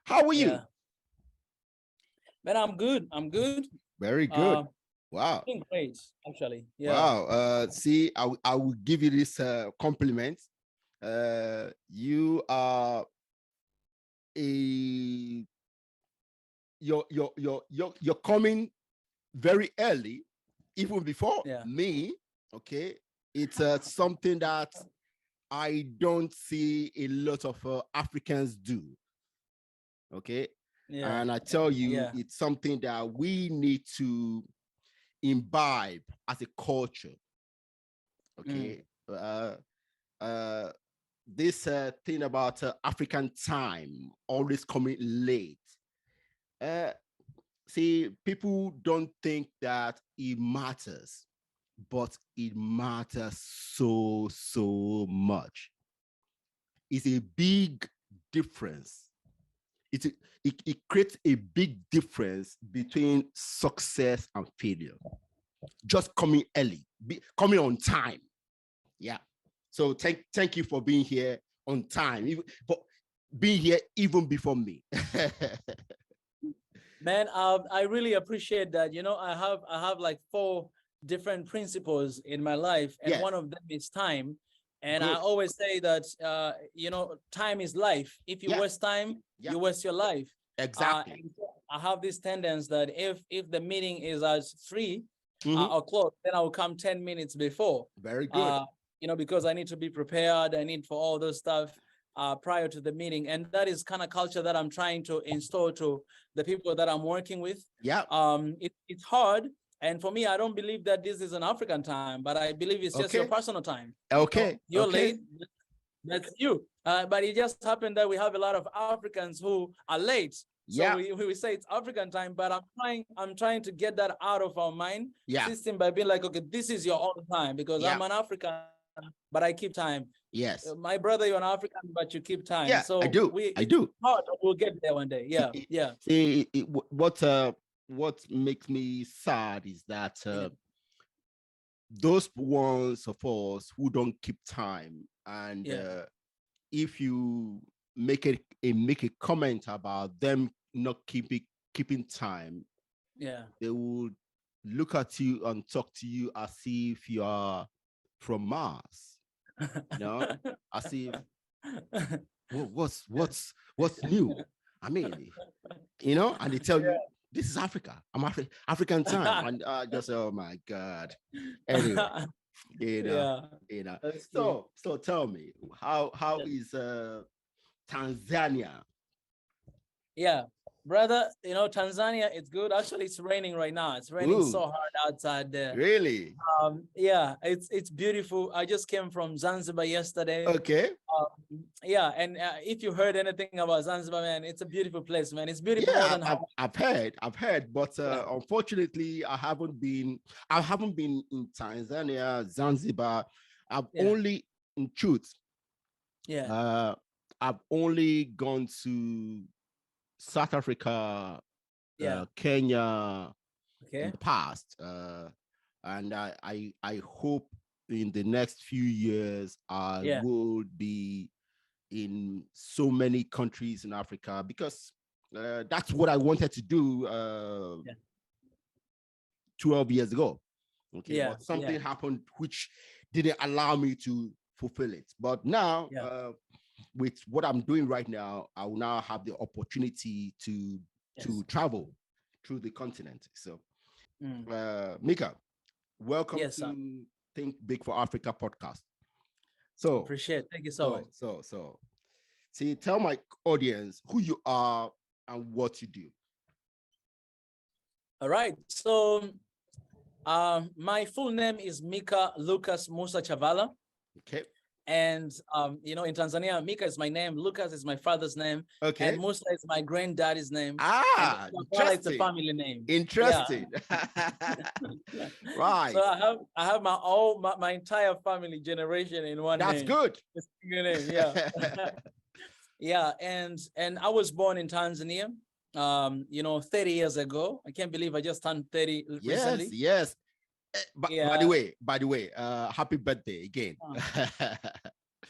How are you? Yeah. Man, I'm good. I'm good. Very good. Wow. Doing great, actually. Yeah. Wow. See, I will give you this compliment. You are a you're coming very early, even before Yeah. me. Okay. It's something that I don't see a lot of Africans do. Okay. Yeah. And I tell you, Yeah. it's something that we need to imbibe as a culture. Mm. Okay. Uh, this thing about African time always coming late. Uh, See, people don't think that it matters, but it matters so much. It's a big difference. It's a, it creates a big difference between success and failure. Just coming early, coming on time. Yeah. So thank you for being here on time, even for being here even before me. Man, I really appreciate that. I have like four different principles in my life, and Yes. one of them is time. And I Good. always say that time is life. If you Yeah. waste time, Yeah. you waste your life. Exactly. And so I have this tendency that if the meeting is at 3 Mhm. o'clock, then I will come 10 minutes before. Very good. Uh, because I need to be prepared. I need for all those stuff prior to the meeting, and that is kind of culture that I'm trying to install to the people that I'm working with. Yeah. It's hard. And for me, I don't believe that this is an African time, but I believe it's just your Okay. personal time. Okay. You're Okay. late, that's you. But it just happened that we have a lot of Africans who are late. So Yeah. we say it's African time, but I'm trying to get that out of our mind Yeah. system by being like, okay, this is your own time because Yeah. I'm an African, but I keep time. Yes. My brother, you're an African, but you keep time. Yeah. I So do. I do. we'll get there one day. Yeah, yeah. See, what makes me sad is that Yeah. those ones of us who don't keep time, and Yeah. if you make a comment about them not keeping time, Yeah. they would look at you and talk to you as if you are from Mars. You know, as if what's new? I mean, and they tell you this is Africa. I'm African time, and just oh my god. Anyway, you know, Yeah, you know. that's true. So tell me, how Yeah. is Tanzania? Yeah, brother, Tanzania, it's good. Actually, it's raining right now. It's raining so Ooh, hard outside there. really? Yeah, it's beautiful. I just came from Zanzibar yesterday. Okay. Yeah, and if you heard anything about Zanzibar, man, it's a beautiful place, man. It's beautiful more Yeah, than how. I've heard, but Yeah, unfortunately, I haven't been in Tanzania, Zanzibar. I've yeah, only, in truth, yeah, uh, I've only gone to South Africa, yeah. Kenya in Okay. the past, and I hope in the next few years I Yeah, will be in so many countries in Africa because that's what I wanted to do yeah, 12 years ago. Okay, yeah, but yeah, something happened which didn't allow me to fulfill it. But now, yeah. with what I'm doing right now, I will now have the opportunity to Yes. travel through the continent. So, Mm. Mika, welcome Yes, sir. to Think Big for Africa podcast. So, Appreciate. Thank you so much. so, see, tell my audience who you are and what you do. All right. So, my full name is Mika Lucas Musa Chavala. Okay. And in Tanzania, Mika is my name, Lucas is my father's name, and Okay. Musa is my granddaddy's name, and Chavala is a Interesting. family name. Yeah. Interesting. So Right. I have my entire family generation in one That's name. good. It's a good name, yeah. Yeah, and I was born in Tanzania, 30 years ago. I can't believe I just turned 30 Yes, recently. yes. Yeah. By the way, happy birthday again.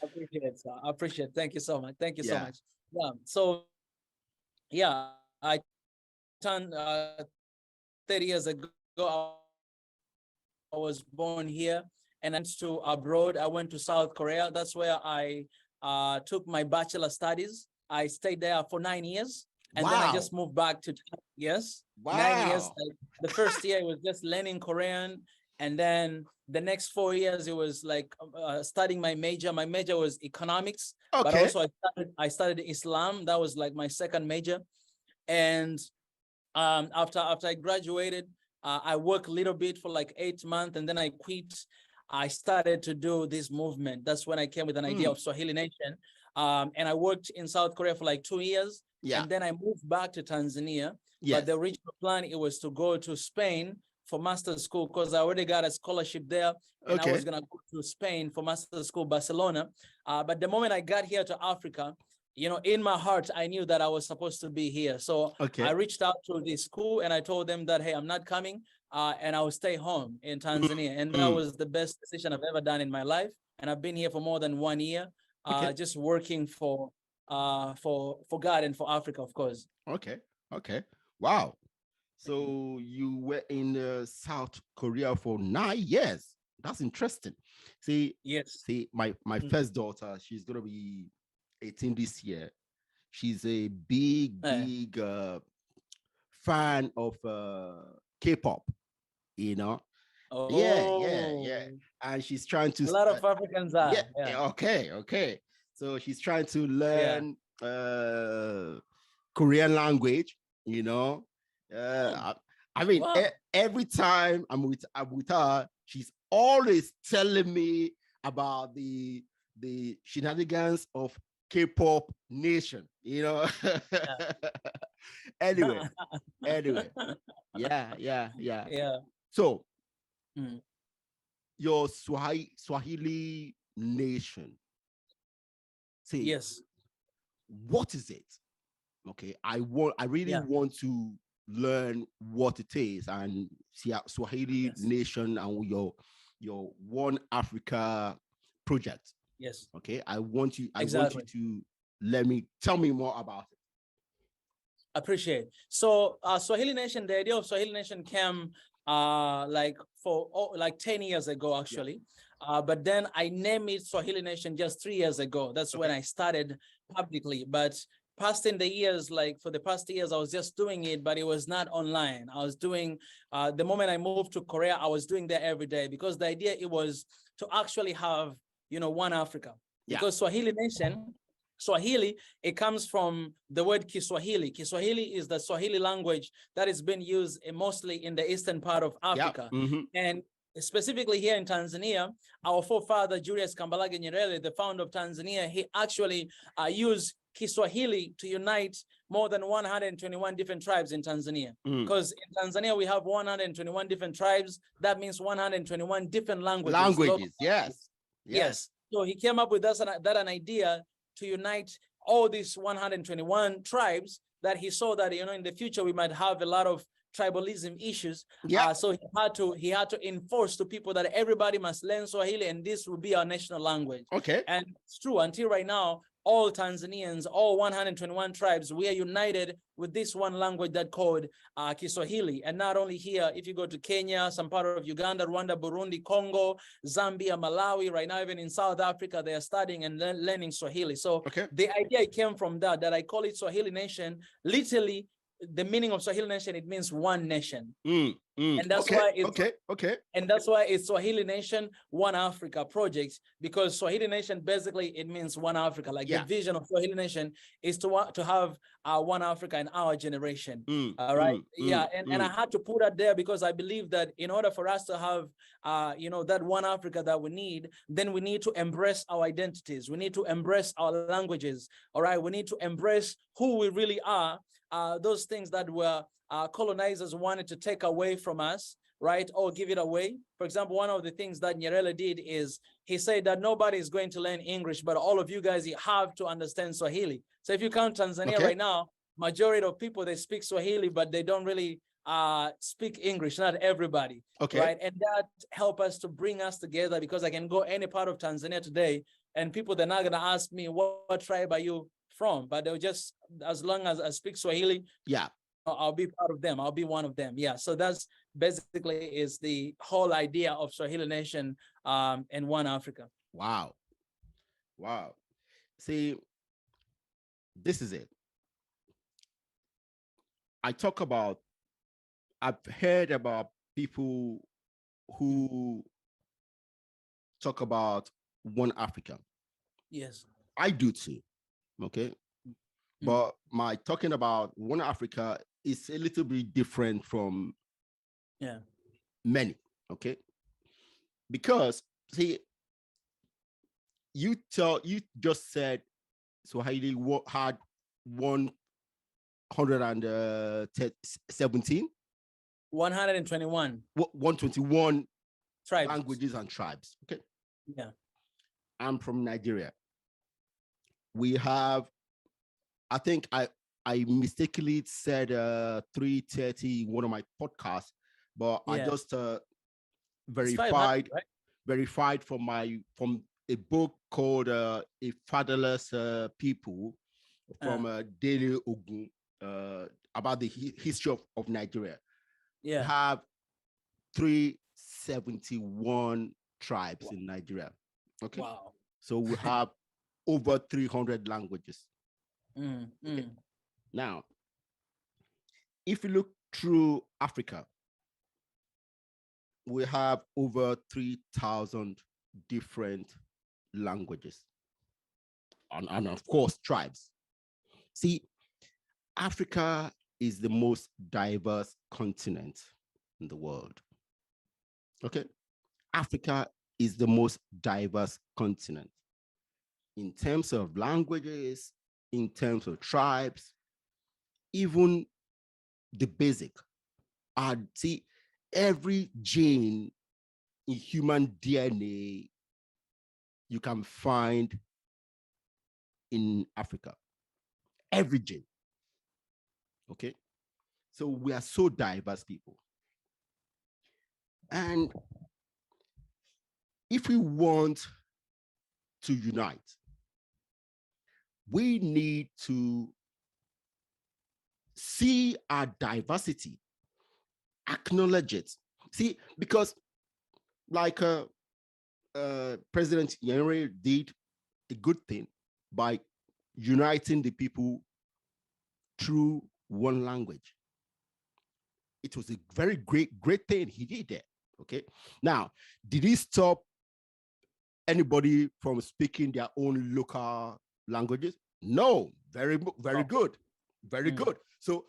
Appreciate it, sir. I appreciate it. Thank you so much. Thank you so Yeah. much. Yeah. So yeah, I turned 30 years ago. I was born here, and I went to abroad. I went to South Korea. That's where I took my bachelor studies. I stayed there for 9 years, and then I just moved Wow. back to, yes, 9 years. Like, Wow. the first year it was just learning Korean, and then the next 4 years it was like studying my major. My major was economics, but Okay. also I studied Islam. That was like my second major. And after I graduated, I worked a little bit for like 8 months, and then I quit. I started to do this movement. That's when I came with an idea Mm. of Swahili Nation. And I worked in South Korea for like 2 years, Yeah. and then I moved back to Tanzania. But the Yes. original plan, it was to go to Spain for master's school, because I already got a scholarship there, and I was Okay. gonna go to Spain for master's school, Barcelona. But the moment I got here to Africa, in my heart, I knew that I was supposed to be here. So I Okay. reached out to the school and I told them that, hey, I'm not coming, and I will stay home in Tanzania. And that Mm. was the best decision I've ever done in my life. And I've been here for more than 1 year, Okay. just working for God and for Africa, of course. Okay. Okay. Wow. So you were in South Korea for 9 years. That's interesting. See, Yes. my Mm. first daughter, she's gonna be 18 this year. She's a big, Eh. big fan of K-pop. You know, yeah, yeah, yeah. Oh, And she's trying to, a lot of Africans are. yeah, Yeah. okay, okay. So she's trying to Yeah. learn Korean language. You know, Oh, I mean, wow. every time I'm with her, she's always telling me about the shenanigans of K-pop nation. You know. Anyway, anyway, yeah, yeah, yeah. Yeah. So Mm. your Swahili nation, say, Yes. what is it? Okay, I really Yeah. want to learn what it is, and see Swahili Yes. nation and your One Africa project. Yes. Okay, I want you Exactly. to tell me more about it. Appreciate. So Swahili Nation, the idea of Swahili Nation came like like 10 years ago, Yeah. actually. But then I named it Swahili Nation just 3 years ago. That's when Okay. I started publicly. But past in the years, like for the past years, I was just doing it, but it was not online. I was doing the moment I moved to Korea, I was doing that every day, because the idea it was to actually have, one Africa. Yeah. Because Swahili Nation, Swahili, it comes from the word Kiswahili. Kiswahili is the Swahili language that is being used mostly in the eastern part of Yeah. Africa. Mm-hmm. And specifically here in Tanzania, our forefather, Julius Kambarage Nyerere, the founder of Tanzania, he actually used Kiswahili to unite more than 121 different tribes in Tanzania. Mm. Because in Tanzania, we have 121 different tribes. That means 121 different languages. Languages. Yes. Yes. Yes. So he came up with that an idea to unite all these 121 tribes, that he saw that, in the future we might have a lot of tribalism issues. Yeah. So he had to enforce to people that everybody must learn Swahili, and this will be our national language. Okay. And it's true, until right now, all Tanzanians, all 121 tribes, we are united with this one language that called Kiswahili. And not only here, if you go to Kenya, some part of Uganda, Rwanda, Burundi, Congo, Zambia, Malawi, right now, even in South Africa, they are studying and learning Swahili. So Okay. the idea came from that I call it Swahili Nation. Literally, the meaning of Swahili Nation, it means one nation. And that's Okay. why it's Okay. and that's why it's Swahili Nation, One Africa project, because Swahili Nation, basically, it means one Africa. Like Yeah. the vision of Swahili Nation is to have one Africa in our generation. All right. Yeah. And I had to put that there because I believe that in order for us to have, that one Africa that we need, then we need to embrace our identities. We need to embrace our languages. All right. We need to embrace who we really are. Those things that were colonizers wanted to take away from us, right? Or give it away. For example, one of the things that Nyerere did is he said that nobody is going to learn English, but all of you guys, you have to understand Swahili. So if you count Tanzania right now, majority of people, they speak Swahili, but they don't really speak English, not everybody, right? And that helped us to bring us together, because I can go any part of Tanzania today and people, they're not going to ask me, what tribe are you from, but they'll just, as long as I speak Swahili, yeah, I'll be part of them. I'll be one of them. Yeah. So that's basically is the whole idea of Swahili Nation and One Africa. Wow. Wow. See, this is it. I've heard about people who talk about One Africa. Yes. I do too. Okay. But my talking about One Africa is a little bit different from many. Okay. Because see, you just said Swahili had 117 121 121 tribes, languages and tribes. Okay. Yeah. I'm from Nigeria. We have, I think I mistakenly said 3:30 one of my podcasts, but I just verified from a book called A Fatherless People from Daily Ogun about the history of Nigeria. Yeah. We have 371 tribes in Nigeria. Okay. Wow. So we have over 300 languages. Okay. Now, if you look through Africa, we have over 3,000 different languages and of course tribes. See, Africa is the most diverse continent in the world. Okay. Africa is the most diverse continent in terms of languages, in terms of tribes, even the basic. See, every gene in human DNA you can find in Africa. Every gene. Okay. So we are so diverse people. And if we want to unite, we need to see our diversity, acknowledge it. See, because like President Yenre did a good thing by uniting the people through one language. It was a very great thing he did there. Okay. Now, did he stop anybody from speaking their own local languages? No. Very good. Very good. So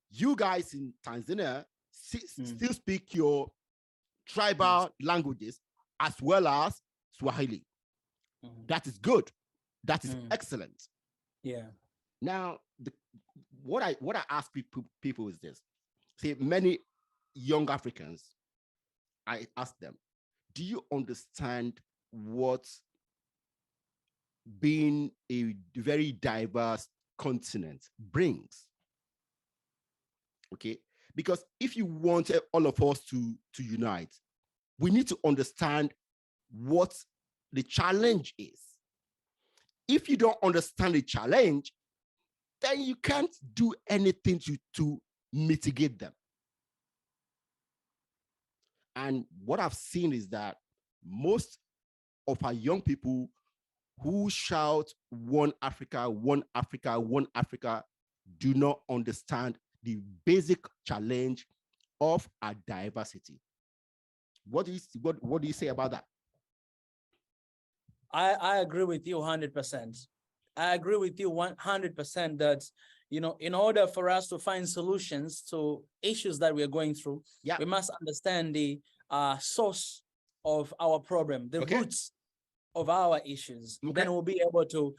you guys in Tanzania still speak your tribal languages as well as Swahili. That is good. That is excellent. Yeah. Now, what I ask people is this. See, many young Africans, I ask them, do you understand what being a very diverse continent brings? Okay, because if you want all of us to unite, we need to understand what the challenge is. If you don't understand the challenge, then you can't do anything to mitigate them. And what I've seen is that most of our young people who shout one Africa, one Africa, one Africa, do not understand the basic challenge of our diversity. What do you say about that? I agree with you 100%. I agree with you 100% that, in order for us to find solutions to issues that we're going through, we must understand the source of our problem, the roots of our issues. Then we'll be able to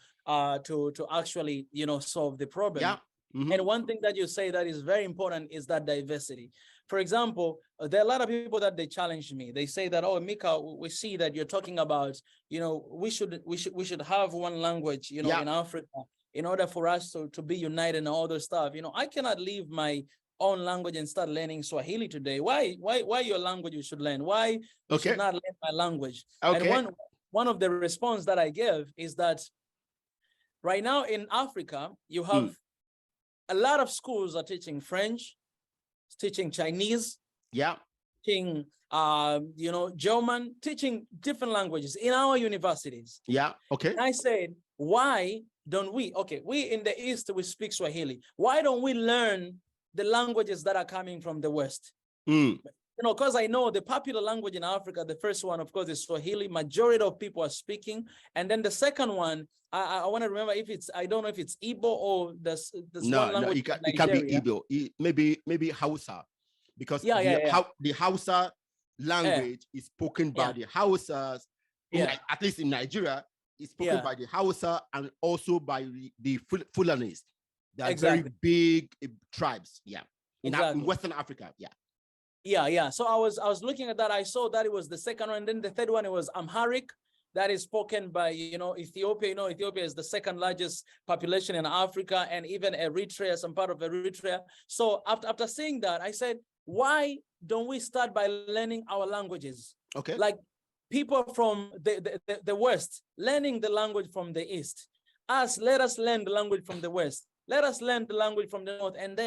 actually, solve the problem. Yeah. And one thing that you say that is very important is that diversity. For example, there are a lot of people that they challenge me. They say that, oh, Mika, we see that you're talking about, we should have one language, in Africa, in order for us to be united and all those stuff. I cannot leave my own language and start learning Swahili today. Why your language you should learn? Why you should not learn my language? And one of the response that I give is that right now in Africa, you have a lot of schools are teaching French, teaching Chinese, teaching German, teaching different languages in our universities. Yeah, okay. And I said, why don't we? Okay, we in the East, we speak Swahili. Why don't we learn the languages that are coming from the West? Because I know the popular language in Africa, the first one, of course, is Swahili. Majority of people are speaking. And then the second one, I want to remember if it's, I don't know if it's Igbo or this one language. No, it can be Igbo. Maybe Hausa. Because the Hausa language is spoken by the Hausas. At least in Nigeria, it's spoken by the Hausa and also by the Fulanis. They are very big tribes. In Western Africa. So I was looking at that. I saw that it was the second one. And then the third one, it was Amharic. That is spoken by, Ethiopia. Ethiopia is the second largest population in Africa, and even Eritrea, some part of Eritrea. So after seeing that, I said, why don't we start by learning our languages? Okay. Like people from the West, learning the language from the East. Let us learn the language from the West. Let us learn the language from the North. And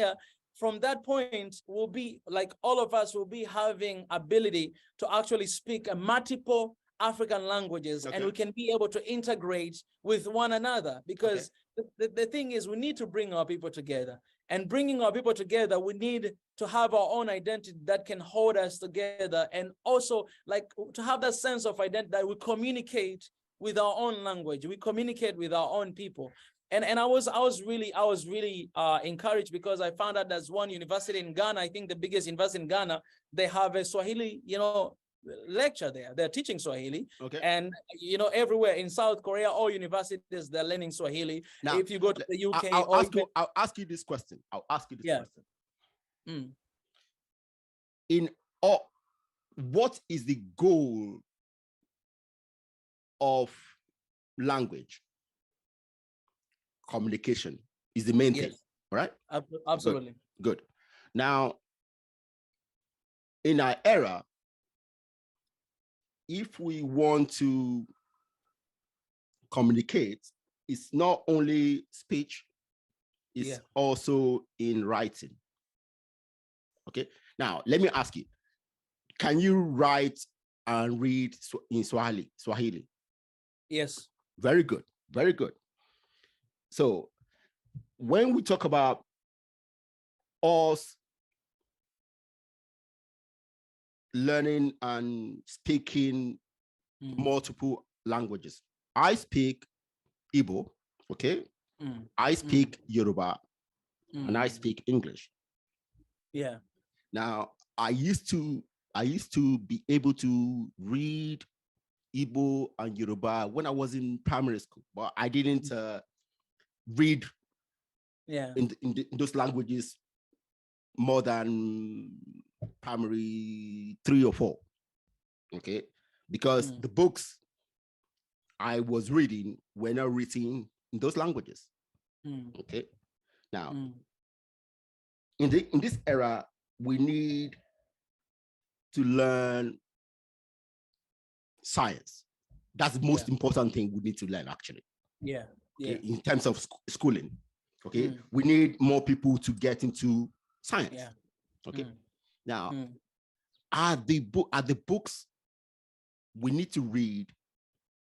from that point, we'll be like, all of us will be having ability to actually speak multiple African languages, and we can be able to integrate with one another, because the thing is, we need to bring our people together, and bringing our people together, we need to have our own identity that can hold us together, and also like to have that sense of identity that we communicate with our own language, we communicate with our own people. And I was really encouraged, because I found out there's one university in Ghana, I think the biggest university in Ghana, they have a Swahili, lecture there. They're teaching Swahili. And everywhere in South Korea, all universities, they're learning Swahili. Now, if you go to the UK, I'll ask you this question. What is the goal of language? Communication is the main thing, right? Absolutely. Good. Now, in our era, if we want to communicate, it's not only speech, it's also in writing. Okay. Now, let me ask you, can you write and read in Swahili? Yes. Very good. Very good. So when we talk about us learning and speaking multiple languages, I speak Igbo, okay? I speak Yoruba, and I speak English. Yeah. Now, I used to be able to read Igbo and Yoruba when I was in primary school, but I didn't read in those languages more than primary 3 or 4, okay? Because the books I was reading were not written in those languages, okay? Now, in this era, we need to learn science. That's the most important thing we need to learn, actually. Okay, in terms of schooling, okay, we need more people to get into science. Okay, now are the books we need to read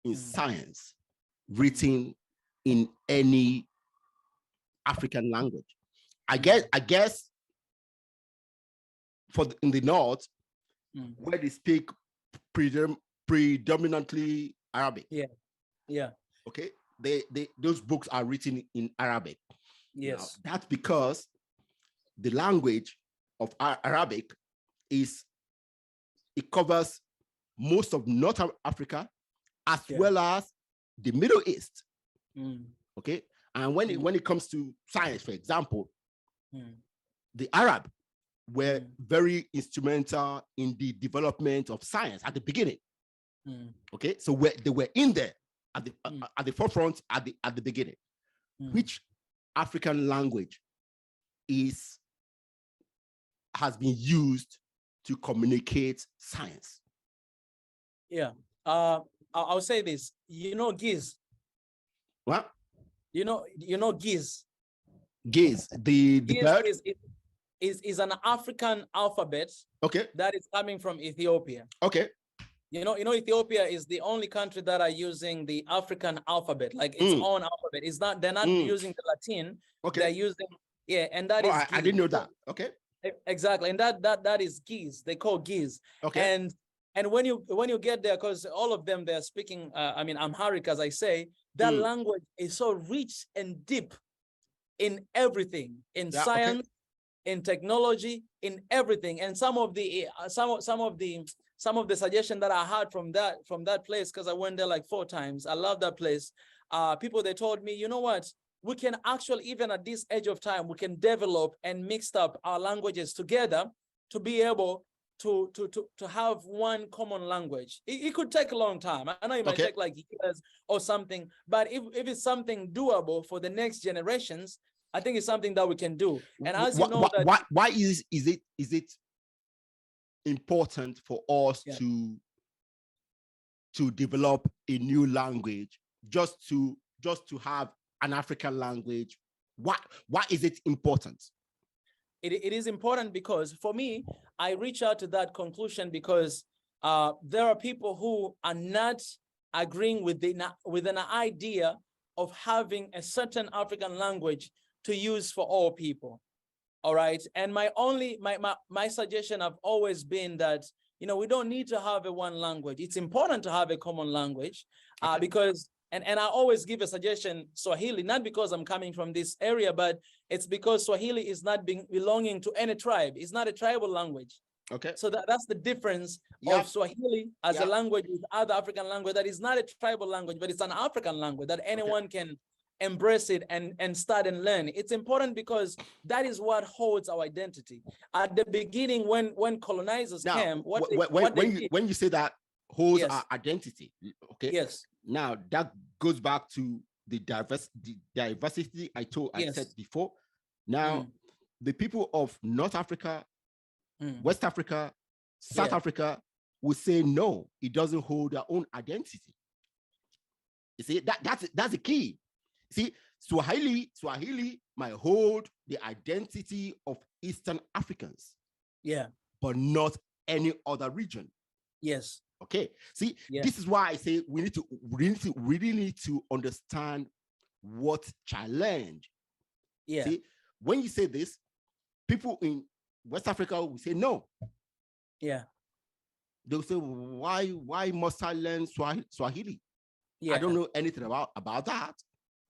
in science written in any African language? I guess in the North, where they speak predominantly Arabic. Okay. Those books are written in Arabic. Now, that's because the language of Arabic it covers most of North Africa as well as the Middle East. Okay, and when it comes to science, for example, the Arab were very instrumental in the development of science at the beginning. Okay, so they were in there at the forefront at the beginning. Which African language has been used to communicate science? I'll say this. Giz. What? You know geese. Geese, the Geese bird. is an African alphabet. Okay. That is coming from Ethiopia. Okay. You know, Ethiopia is the only country that are using the African alphabet, like its own alphabet. It's not, they're not using the Latin. Okay. They're using, and that is I didn't know that. Okay. Exactly. And that is geese. They call geese. Okay. And when you get there, because all of them, they're speaking, Amharic, as I say, that language is so rich and deep in everything, in science, in technology, in everything. And some of the suggestion that I had from that place, because I went there like 4 times. I love that place. People, they told me, you know what? We can actually, even at this age of time, we can develop and mix up our languages together to be able to have one common language. It could take a long time. I know it might take like years or something, but if it's something doable for the next generations, I think it's something that we can do. And as you know, why is it important for us to develop a new language, just to have an African language? Why is it important? It is important because, for me, I reach out to that conclusion because there are people who are not agreeing with an idea of having a certain African language to use for all people. All right. And my suggestion have always been that, we don't need to have a one language. It's important to have a common language because, and I always give a suggestion, Swahili, not because I'm coming from this area, but it's because Swahili is not belonging to any tribe. It's not a tribal language. Okay. So that's the difference of Swahili as a language with other African language. That is not a tribal language, but it's an African language that anyone can embrace it and start and learn. It's important because that is what holds our identity. At the beginning, when colonizers came, when you say that holds our identity, okay? Yes. Now that goes back to the diversity I said before. Now the people of North Africa, West Africa, South Africa will say no, it doesn't hold their own identity. You see, that's the key. See, Swahili might hold the identity of Eastern Africans, but not any other region. Yes. Okay. See, this is why I say we really need to understand what challenge. Yeah. See, when you say this, people in West Africa will say no. Yeah. They'll say, why must I learn Swahili? Yeah. I don't know anything about that.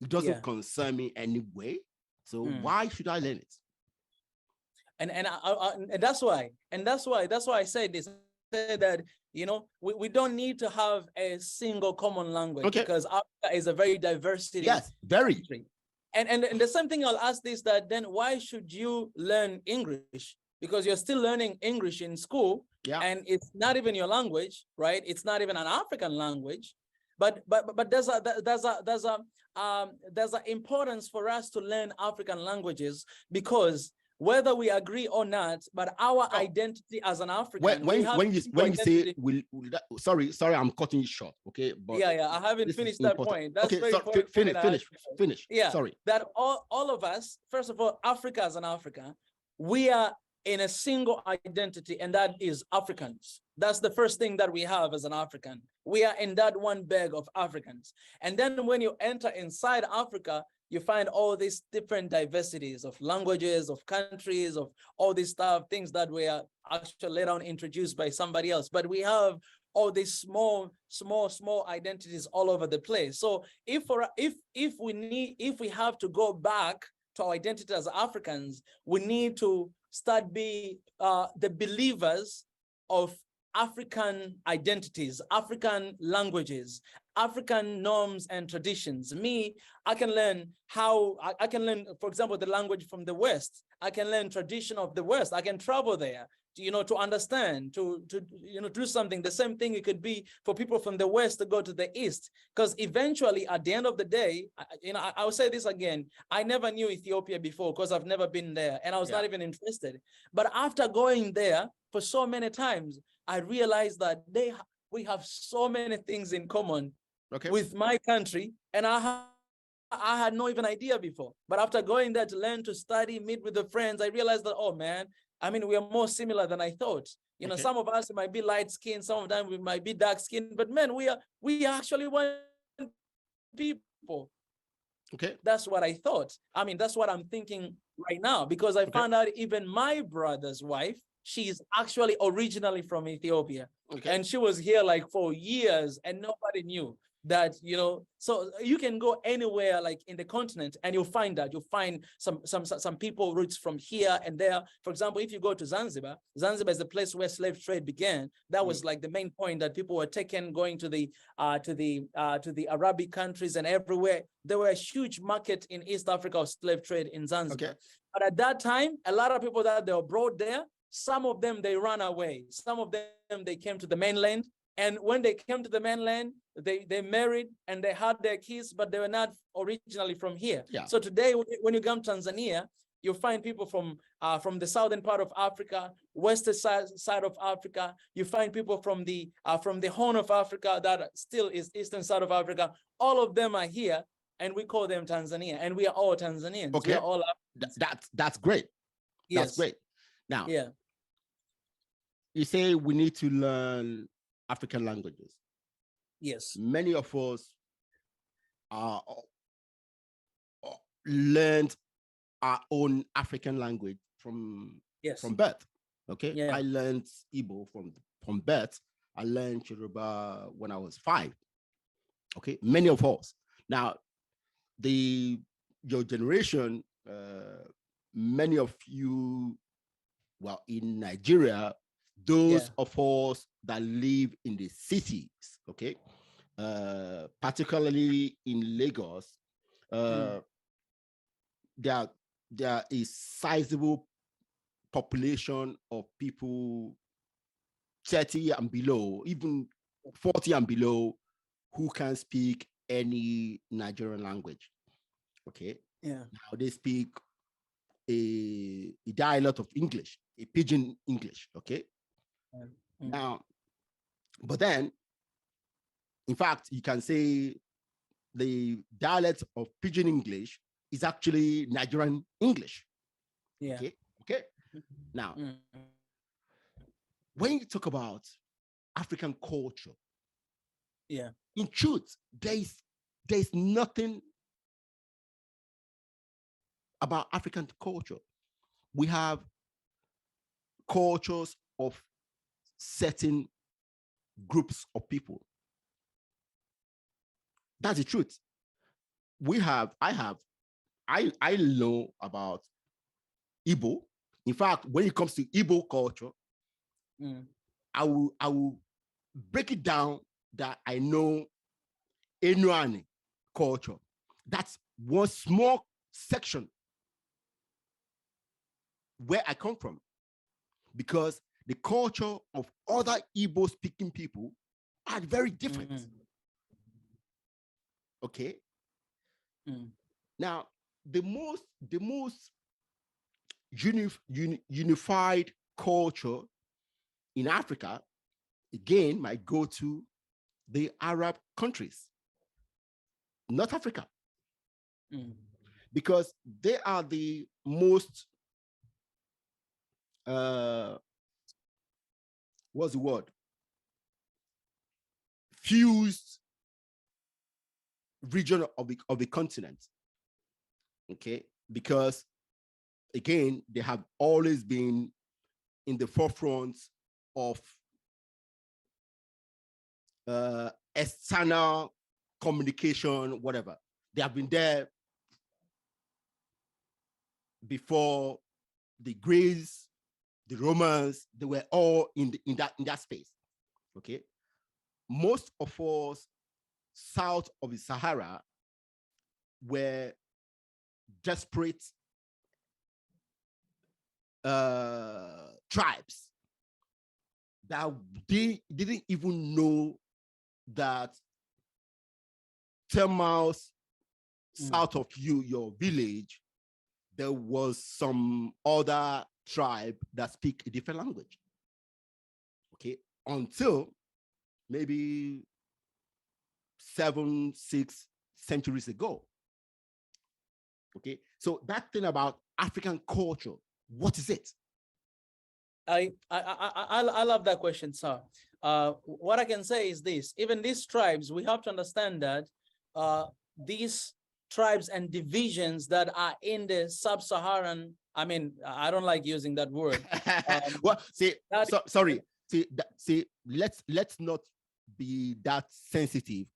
It doesn't concern me anyway. So why should I learn it? And that's why I say this. Say that we don't need to have a single common language because Africa is a very diversity. Yes, very. Country. And the same thing I'll ask this, that then why should you learn English? Because you're still learning English in school, and it's not even your language, right? It's not even an African language, but there's an importance for us to learn African languages, because whether we agree or not, but our identity as an African. When you say sorry, I'm cutting you short. Okay, but I haven't finished that point. That's very important. Finish. Yeah, sorry. That all of us, first of all, Africa as an African, we are in a single identity, and that is Africans. That's the first thing that we have as an African. We are in that one bag of Africans. And then when you enter inside Africa, you find all these different diversities of languages, of countries, of all these stuff, things that were actually later on introduced by somebody else. But we have all these small identities all over the place. So if we have to go back to our identity as Africans, we need to start be the believers of African identities, African languages, African norms and traditions. I can learn for example, the language from the West. I can learn tradition of the West. I can travel there, to understand, to do something. The same thing it could be for people from the West to go to the East, because eventually, at the end of the day, I will say this again. I never knew Ethiopia before because I've never been there, and I was not even interested. But after going there for so many times, I realized that we have so many things in common with my country, and I I had no even idea before. But after going there to learn, to study, meet with the friends, I realized that, oh man, I mean, we are more similar than I thought. You know, some of us might be light skinned, some of them we might be dark skinned, but man, we are actually one people. Okay. That's what I thought. I mean, that's what I'm thinking right now, because I found out even my brother's wife, she's actually originally from Ethiopia. And she was here like for years and nobody knew that, you know. So you can go anywhere like in the continent and you'll find that. You'll find some people roots from here and there. For example, if you go to Zanzibar, Zanzibar is the place where slave trade began. That was like the main point, that people were taken, going to the Arabic countries and everywhere. There were a huge market in East Africa of slave trade in Zanzibar. But at that time, a lot of people that they were brought there, some of them they ran away. Some of them they came to the mainland. And when they came to the mainland, they married and they had their kids, but they were not originally from here. So today, when you come to Tanzania, you'll find people from the southern part of Africa, western side of Africa. You find people from the Horn of Africa that still is eastern side of Africa. All of them are here, and we call them Tanzania, and we are all Tanzanians. Okay, we are all that's great. Yes. That's great. Now, you say we need to learn African languages. Yes. Many of us learned our own African language from birth. Okay. I learned Igbo from birth. I learned Yoruba when I was 5. Okay. Many of us. Now, your generation, many of you, well, in Nigeria, those of us that live in the cities, okay, particularly in Lagos, there is sizable population of people 30 and below, even 40 and below, who can speak any Nigerian language. Okay. Now they speak a dialect of English, a pidgin English. Okay. Now, but then, in fact, you can say the dialect of pidgin English is actually Nigerian English. Okay. Now, when you talk about African culture, in truth, there's nothing about African culture. We have cultures of certain groups of people. That's the truth. I know about Igbo. In fact, when it comes to Igbo culture, I will break it down that I know Enuani culture. That's one small section where I come from, because the culture of other Igbo speaking people are very different. Okay. Now, the most unified culture in Africa, again, might go to the Arab countries, North Africa, because they are the most what's the word? Fused region of the continent. Okay, because again, they have always been in the forefront of external communication, whatever. They have been there before the Greeks, the Romans. They were all in that space. Okay, most of us south of the Sahara were desperate tribes that they didn't even know that 10 miles south of your village, there was some other tribe that speak a different language. Okay, until maybe 7-6 centuries ago. Okay, so that thing about African culture, what is it? I love that question, sir. What I can say is this: even these tribes, we have to understand that these tribes and divisions that are in the sub-Saharan. I mean, I don't like using that word. Well, see, sorry. See, let's not be that sensitive.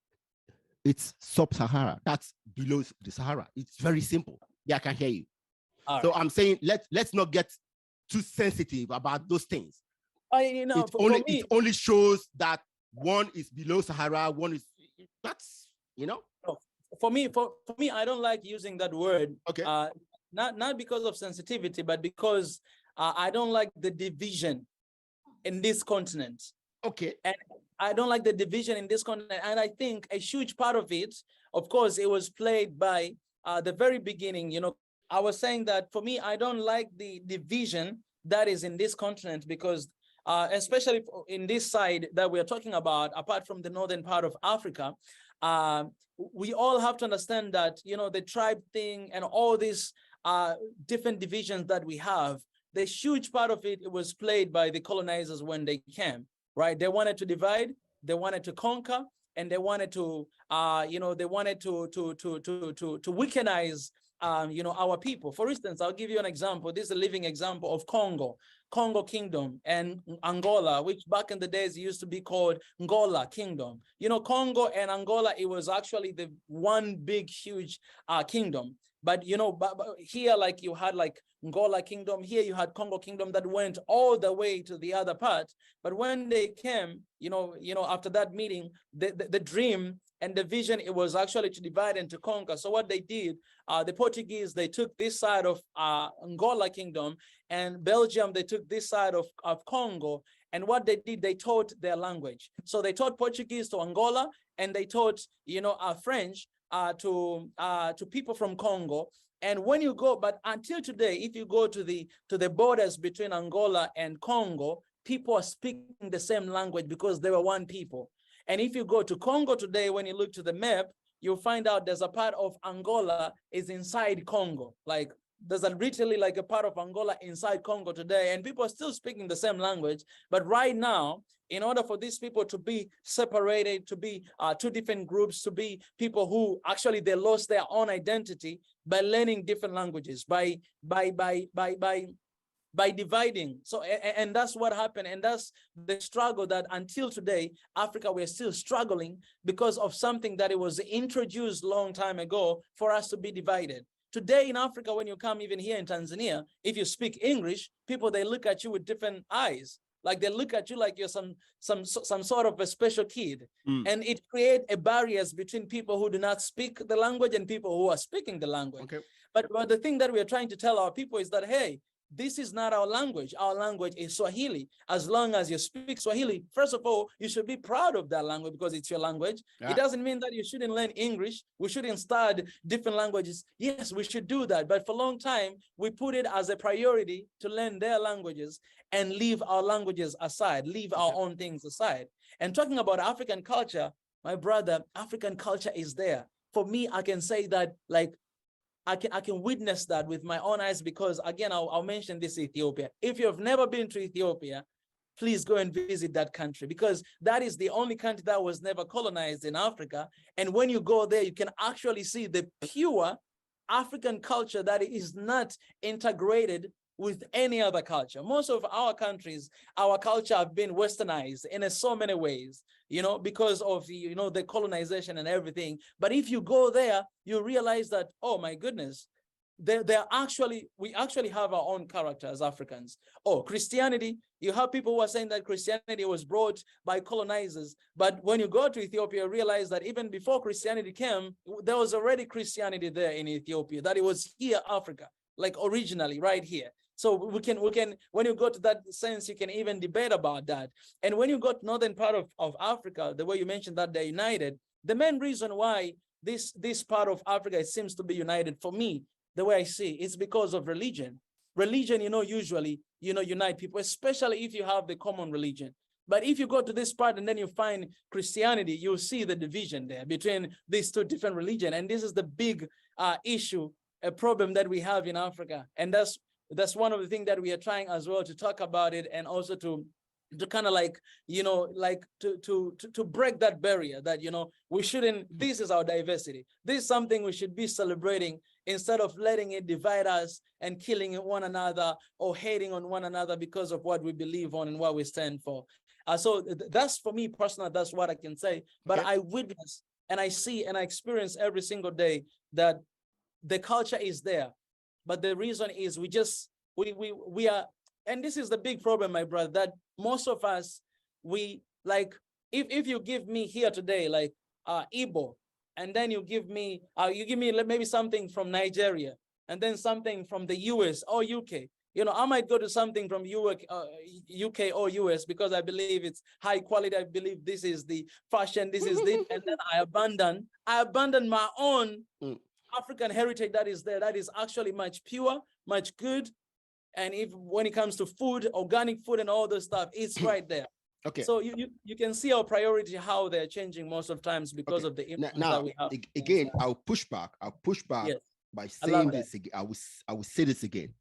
It's sub-Sahara. That's below the Sahara. It's very simple. Yeah, I can hear you. So I'm saying let's not get too sensitive about those things. It only shows that one is below Sahara, one is, that's, you know. For me, I don't like using that word. Okay. Not because of sensitivity, but because I don't like the division in this continent. Okay. And I don't like the division in this continent. And I think a huge part of it, of course, it was played by the very beginning. You know, I was saying that for me, I don't like the division that is in this continent because especially in this side that we are talking about, apart from the northern part of Africa, we all have to understand that, you know, the tribe thing and all these different divisions that we have, the huge part of it was played by the colonizers when they came, right? They wanted to divide, they wanted to conquer, and they wanted to, they wanted to weakenize, our people. For instance, I'll give you an example. This is a living example of Congo Kingdom and Angola, which back in the days used to be called Ngola Kingdom. You know, Congo and Angola, it was actually the one big, huge kingdom. But, you know, but here, like you had like Ngola Kingdom, here you had Congo Kingdom that went all the way to the other part. But when they came, after that meeting, the dream and the vision, it was actually to divide and to conquer. So what they did, the Portuguese, they took this side of Angola Kingdom, and Belgium, they took this side of Congo. And what they did, they taught their language. So they taught Portuguese to Angola, and they taught, French to people from Congo. And when you go, but until today, if you go to the borders between Angola and Congo, people are speaking the same language because they were one people. And if you go to Congo today, when you look to the map, you'll find out there's a part of Angola is inside Congo. Like there's literally like a part of Angola inside Congo today, and people are still speaking the same language. But right now, in order for these people to be separated, to be two different groups, to be people who actually they lost their own identity by learning different languages, by dividing. So, and that's what happened. And that's the struggle that until today, Africa, we're still struggling because of something that it was introduced long time ago for us to be divided. Today in Africa, when you come even here in Tanzania, if you speak English, people, they look at you with different eyes. Like they look at you like you're some sort of a special kid. And it creates a barriers between people who do not speak the language and people who are speaking the language. Okay. But the thing that we are trying to tell our people is that, hey, this is not our language. Our language is Swahili. As long as you speak Swahili, first of all, you should be proud of that language because it's your language. Yeah. It doesn't mean that you shouldn't learn English. We shouldn't start different languages. Yes, we should do that. But for a long time, we put it as a priority to learn their languages and leave our languages aside, leave our own things aside. And talking about African culture, my brother, African culture is there. For me, I can say that like, I can witness that with my own eyes because, again, I'll mention this Ethiopia. If you've never been to Ethiopia, please go and visit that country because that is the only country that was never colonized in Africa. And when you go there, you can actually see the pure African culture that is not integrated with any other culture. Most of our countries, our culture have been westernized in so many ways, because of the colonization and everything. But if you go there, you realize that, oh my goodness, we actually have our own character as Africans. Oh, Christianity, you have people who are saying that Christianity was brought by colonizers. But when you go to Ethiopia, you realize that even before Christianity came, there was already Christianity there in Ethiopia, that it was here, Africa, like originally right here. So we can, when you go to that sense, you can even debate about that. And when you go to northern part of Africa, the way you mentioned that they're united, the main reason why this part of Africa seems to be united, for me, the way I see, it's because of religion. Religion, usually, unite people, especially if you have the common religion. But if you go to this part and then you find Christianity, you'll see the division there between these two different religions. And this is the big issue a problem that we have in Africa. And that's one of the things that we are trying as well to talk about it, and also to kind of like, to break that barrier that, we shouldn't, this is our diversity. This is something we should be celebrating instead of letting it divide us and killing one another or hating on one another because of what we believe on and what we stand for. So that's, for me personally, that's what I can say. But I witness and I see and I experience every single day that the culture is there. But the reason is we are, and this is the big problem, my brother, that most of us, we like, if you give me here today, like Igbo, and then you give me maybe something from Nigeria, and then something from the US or UK. I might go to something from UK or US because I believe it's high quality. I believe this is the fashion, this is it, and then I abandon my own African heritage that is there, that is actually much pure, much good. And when it comes to food, organic food and all this stuff, it's right there. Okay. So you can see our priority, how they're changing most of times because of the influence that we have. Again, I'll push back yes, by saying this again. I will say this again.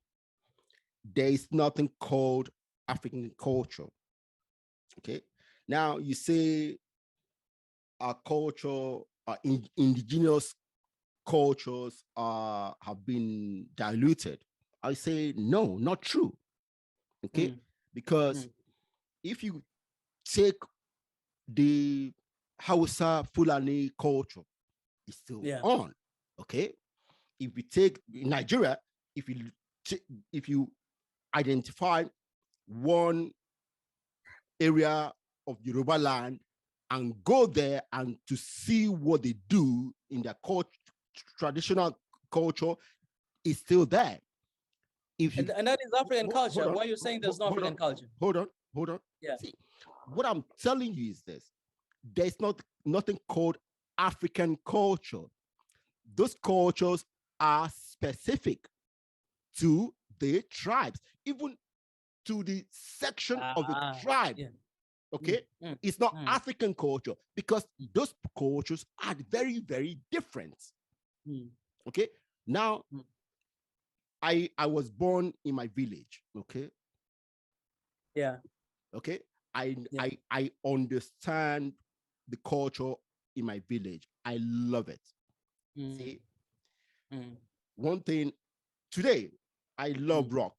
There is nothing called African culture. Okay. Now you say our culture, our indigenous cultures have been diluted. I say no, not true. Okay. Because if you take the Hausa Fulani culture, it's still on. Okay. If you take Nigeria, if you identify one area of Yoruba land and go there and to see what they do in their traditional culture, is still there. And that is African culture. Why are you saying there's no African culture? Hold on. Yeah. See, what I'm telling you is this: there's nothing called African culture. Those cultures are specific to the tribes, even to the section of the tribe. Yeah. Okay, it's not African culture because those cultures are very, very different. Okay, now I was born in my village. Okay. Yeah. Okay. I understand the culture in my village. I love it. See, one thing today, I love rock.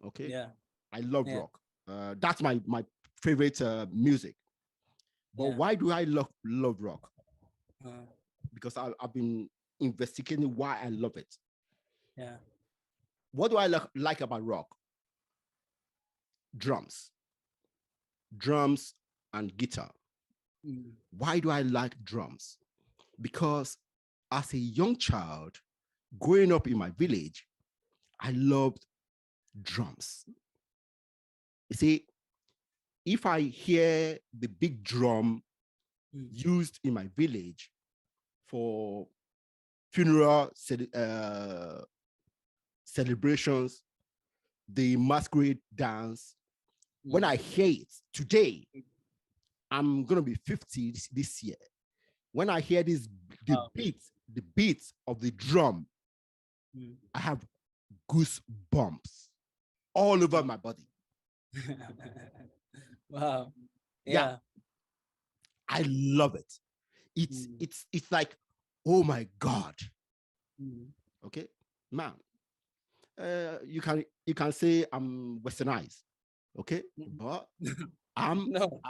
Okay. Yeah. I love rock. That's my favorite music. But why do I love rock? Because I've been investigating why I love it. Yeah. What do I like about rock? Drums and guitar. Why do I like drums? Because as a young child, growing up in my village, I loved drums. You see, if I hear the big drum used in my village for funeral celebrations, the masquerade dance, when I hear it today, I'm gonna be 50 this year. When I hear the beats of the drum, I have goosebumps all over my body. Wow. Yeah. I love it. It's like, oh my God. Okay, man. You can say I'm westernized. Okay, but I'm no.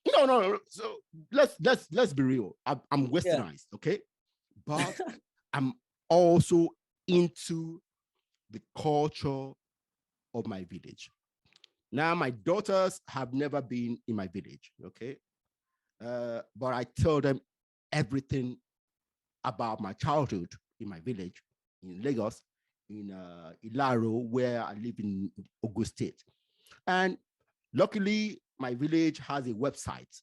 No. So let's be real. I'm westernized. Okay, but I'm also into the culture of my village. Now, my daughters have never been in my village. Okay, but I tell them everything about my childhood in my village in Lagos, in Ilaro, where I live in Ogun State. And luckily, my village has a website,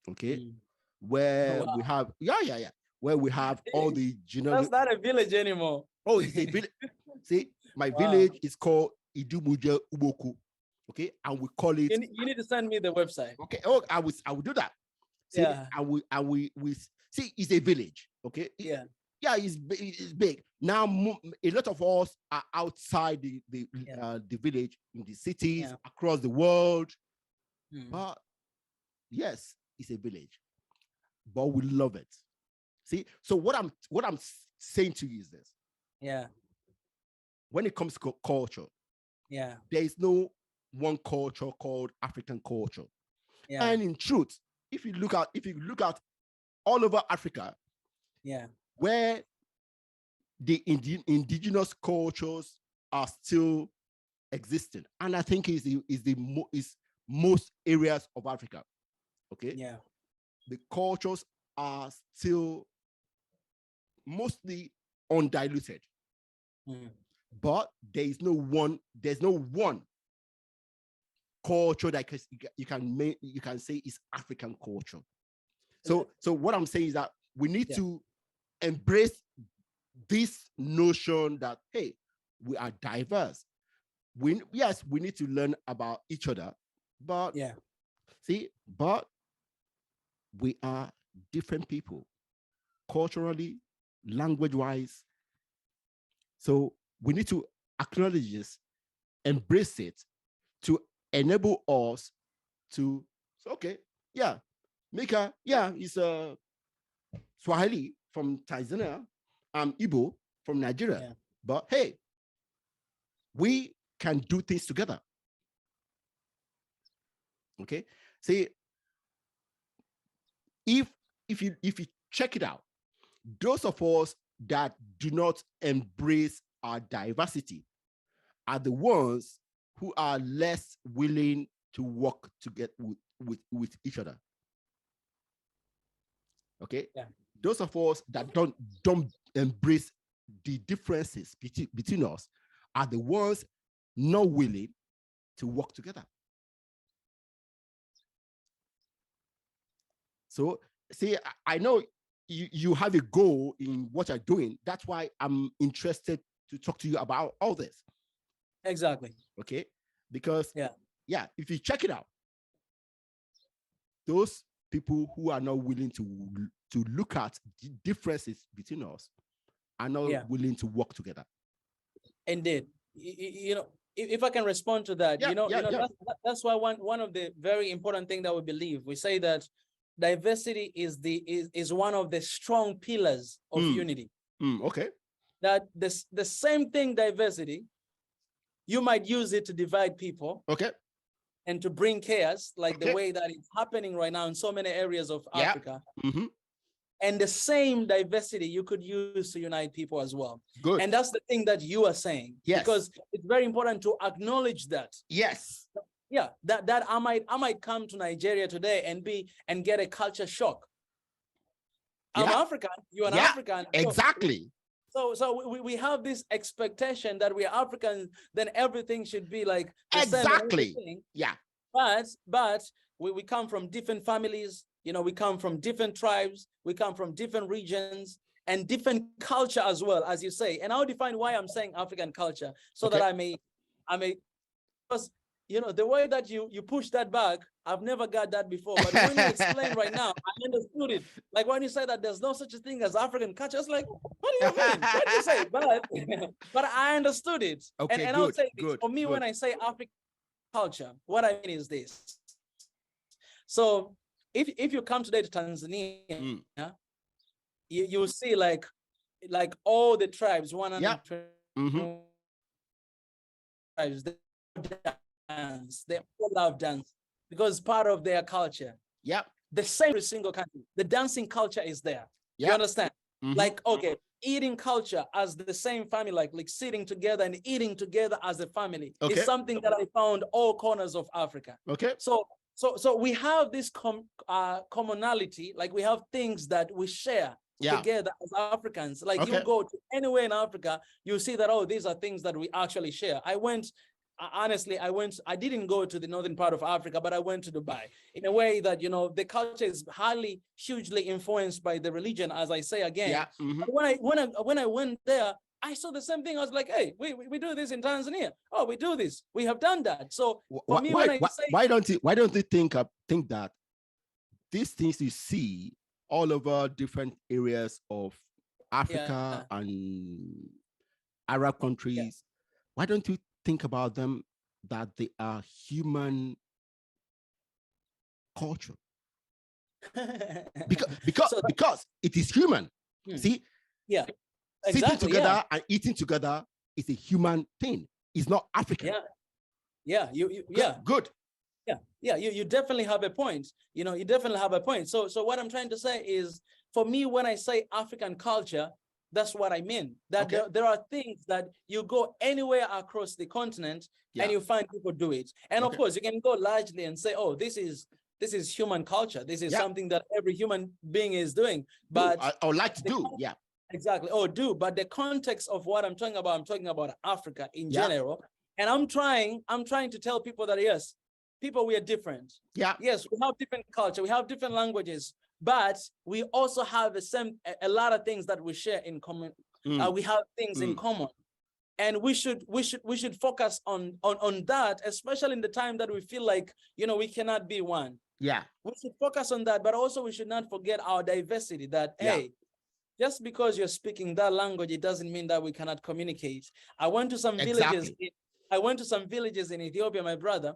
okay, where we have, where we have all the That's not a village anymore. Oh, it's a village. See, my village is called Idumuja Uboku, okay, and we call it. You need to send me the website. Okay, I will do that. See, we see, it's a village, okay. yeah, it's big. Now, a lot of us are outside the village, in the cities, across the world. But yes, it's a village, but we love it. See, so what I'm saying to you is this. Yeah. When it comes to culture, there is no one culture called African culture. Yeah. And in truth, if you look at all over Africa, where the indigenous cultures are still existing, and I think is most areas of Africa. Okay. Yeah. The cultures are still mostly undiluted. But there's no one culture that you can say is African culture. So what I'm saying is that we need to embrace this notion that, hey, we are diverse. We need to learn about each other, but but we are different people, culturally, language-wise. So we need to acknowledge this, embrace it, to enable us to Mika, he's a Swahili from Tanzania, I'm Igbo from Nigeria, but hey, we can do things together. Okay, see, if you check it out, those of us that do not embrace our diversity are the ones who are less willing to work together with each other. Okay, those of us that don't embrace the differences between us are the ones not willing to work together. So, see, I know you have a goal in what you're doing. That's why I'm interested to talk to you about all this. Exactly. Okay, because if you check it out, those people who are not willing to look at the differences between us are not willing to work together. Indeed. You know, if I can respond to that, that's why one of the very important things that we believe, we say that diversity is one of the strong pillars of unity. Okay. That the same thing, diversity, you might use it to divide people. Okay. And to bring chaos, like the way that it's happening right now in so many areas of Africa. And the same diversity you could use to unite people as well. Good. And that's the thing that you are saying. Yes. Because it's very important to acknowledge that. Yes. Yeah, that I might come to Nigeria today and get a culture shock. I'm African, you're an African. Exactly. So we have this expectation that we're African, then everything should be like the exactly same. Yeah. But we come from different families, we come from different tribes, we come from different regions and different culture as well, as you say. And I'll define why I'm saying African culture so that I may, because the way that you push that back, I've never got that before. But when you explain right now, I understood it. Like when you say that there's no such a thing as African culture, it's like, what do you mean? What do you say? But I understood it. Okay, and I'll say this. For me, when I say African culture, what I mean is this. So if you come today to Tanzania, you will see like all the tribes, 100 tribes, they all love dance because part of their culture. The same every single country. The dancing culture is there. You understand? Like, okay, eating culture as the same family, like sitting together and eating together as a family is something that I found all corners of Africa. Okay. So we have this commonality, like we have things that we share together as Africans. Like you go to anywhere in Africa, you see that, oh, these are things that we actually share. I didn't go to the northern part of Africa, but I went to Dubai in a way that, the culture is hugely influenced by the religion, as I say again. When I went there, I saw the same thing. I was like, hey, we do this in Tanzania. Oh, we do this. We have done that. So for me, why don't you think that these things you see all over different areas of Africa and Arab countries, why don't you think about them that they are human culture? because it is human. See? Yeah. Sitting together and eating together is a human thing. It's not African. Good. You definitely have a point. You definitely have a point. So what I'm trying to say is, for me, when I say African culture, that's what I mean. That there are things that you go anywhere across the continent and you find people do it. And of course, you can go largely and say, oh, this is human culture. This is something that every human being is doing. But I would like to do. Exactly. But the context of what I'm talking about Africa in general. And I'm trying to tell people that, yes, people, we are different. Yes, we have different culture, we have different languages, but we also have a lot of things that we share in common. We have things in common, and we should focus on that, especially in the time that we feel like we cannot be one. We should focus on that, but also we should not forget our diversity. That hey, just because you're speaking that language, it doesn't mean that we cannot communicate. I went to some villages. I went to some villages in Ethiopia, my brother.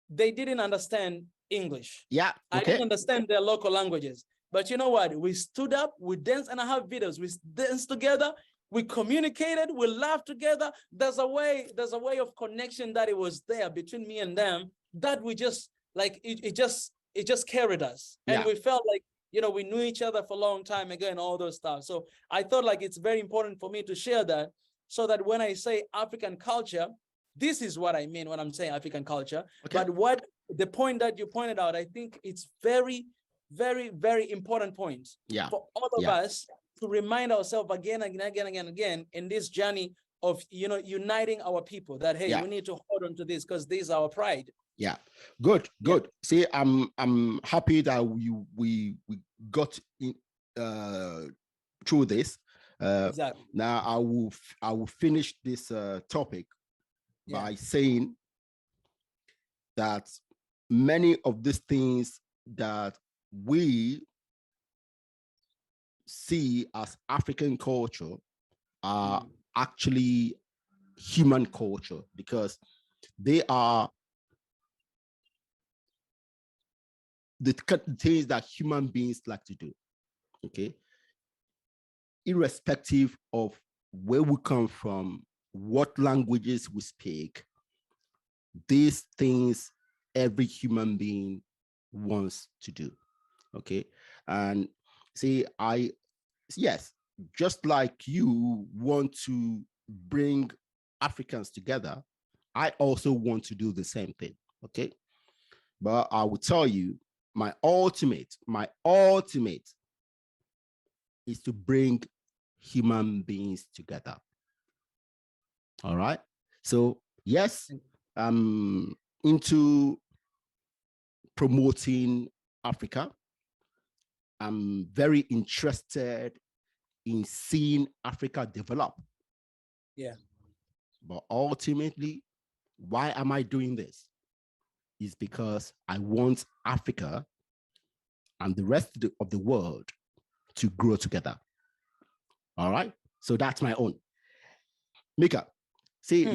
They didn't understand English. I didn't understand their local languages. But you know what? We stood up, we danced, and I have videos. We danced together, we communicated, we laughed together. There's a way of connection that it was there between me and them, that we just like it just carried us. And we felt like we knew each other for a long time ago and all those stuff. So I thought like it's very important for me to share that, so that when I say African culture, this is what I mean when I'm saying African culture. But what the point that you pointed out, I think it's very, very, very important point for all of us to remind ourselves again and again in this journey of uniting our people. That hey, we need to hold on to this because this is our pride. Good. See, I'm happy that we got in, through this. Exactly. Now I will finish this topic by saying that many of these things that we see as African culture are actually human culture, because they are the things that human beings like to do. Irrespective of where we come from, what languages we speak, these things every human being wants to do. And see, just like you want to bring Africans together, I also want to do the same thing. But I will tell you, my ultimate is to bring human beings together. All right. So yes, I'm into promoting Africa. I'm very interested in seeing Africa develop. But ultimately, why am I doing this? Is because I want Africa and the rest of the world to grow together. All right. So that's my own. Mika, see,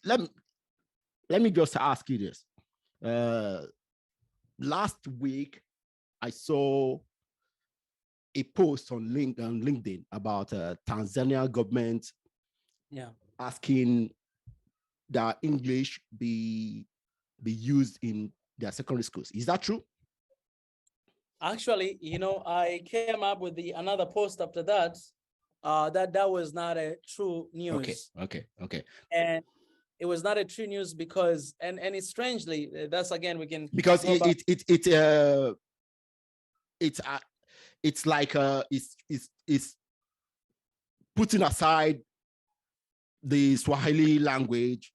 let me just ask you this. Last week, I saw a post on LinkedIn about Tanzania government asking that English be used in their secondary schools. Is that true? Actually, I came up with another post after that. That was not a true news. Okay. And it was not a true news because, and it's strangely, that's again we can, because it's like it's putting aside the Swahili language,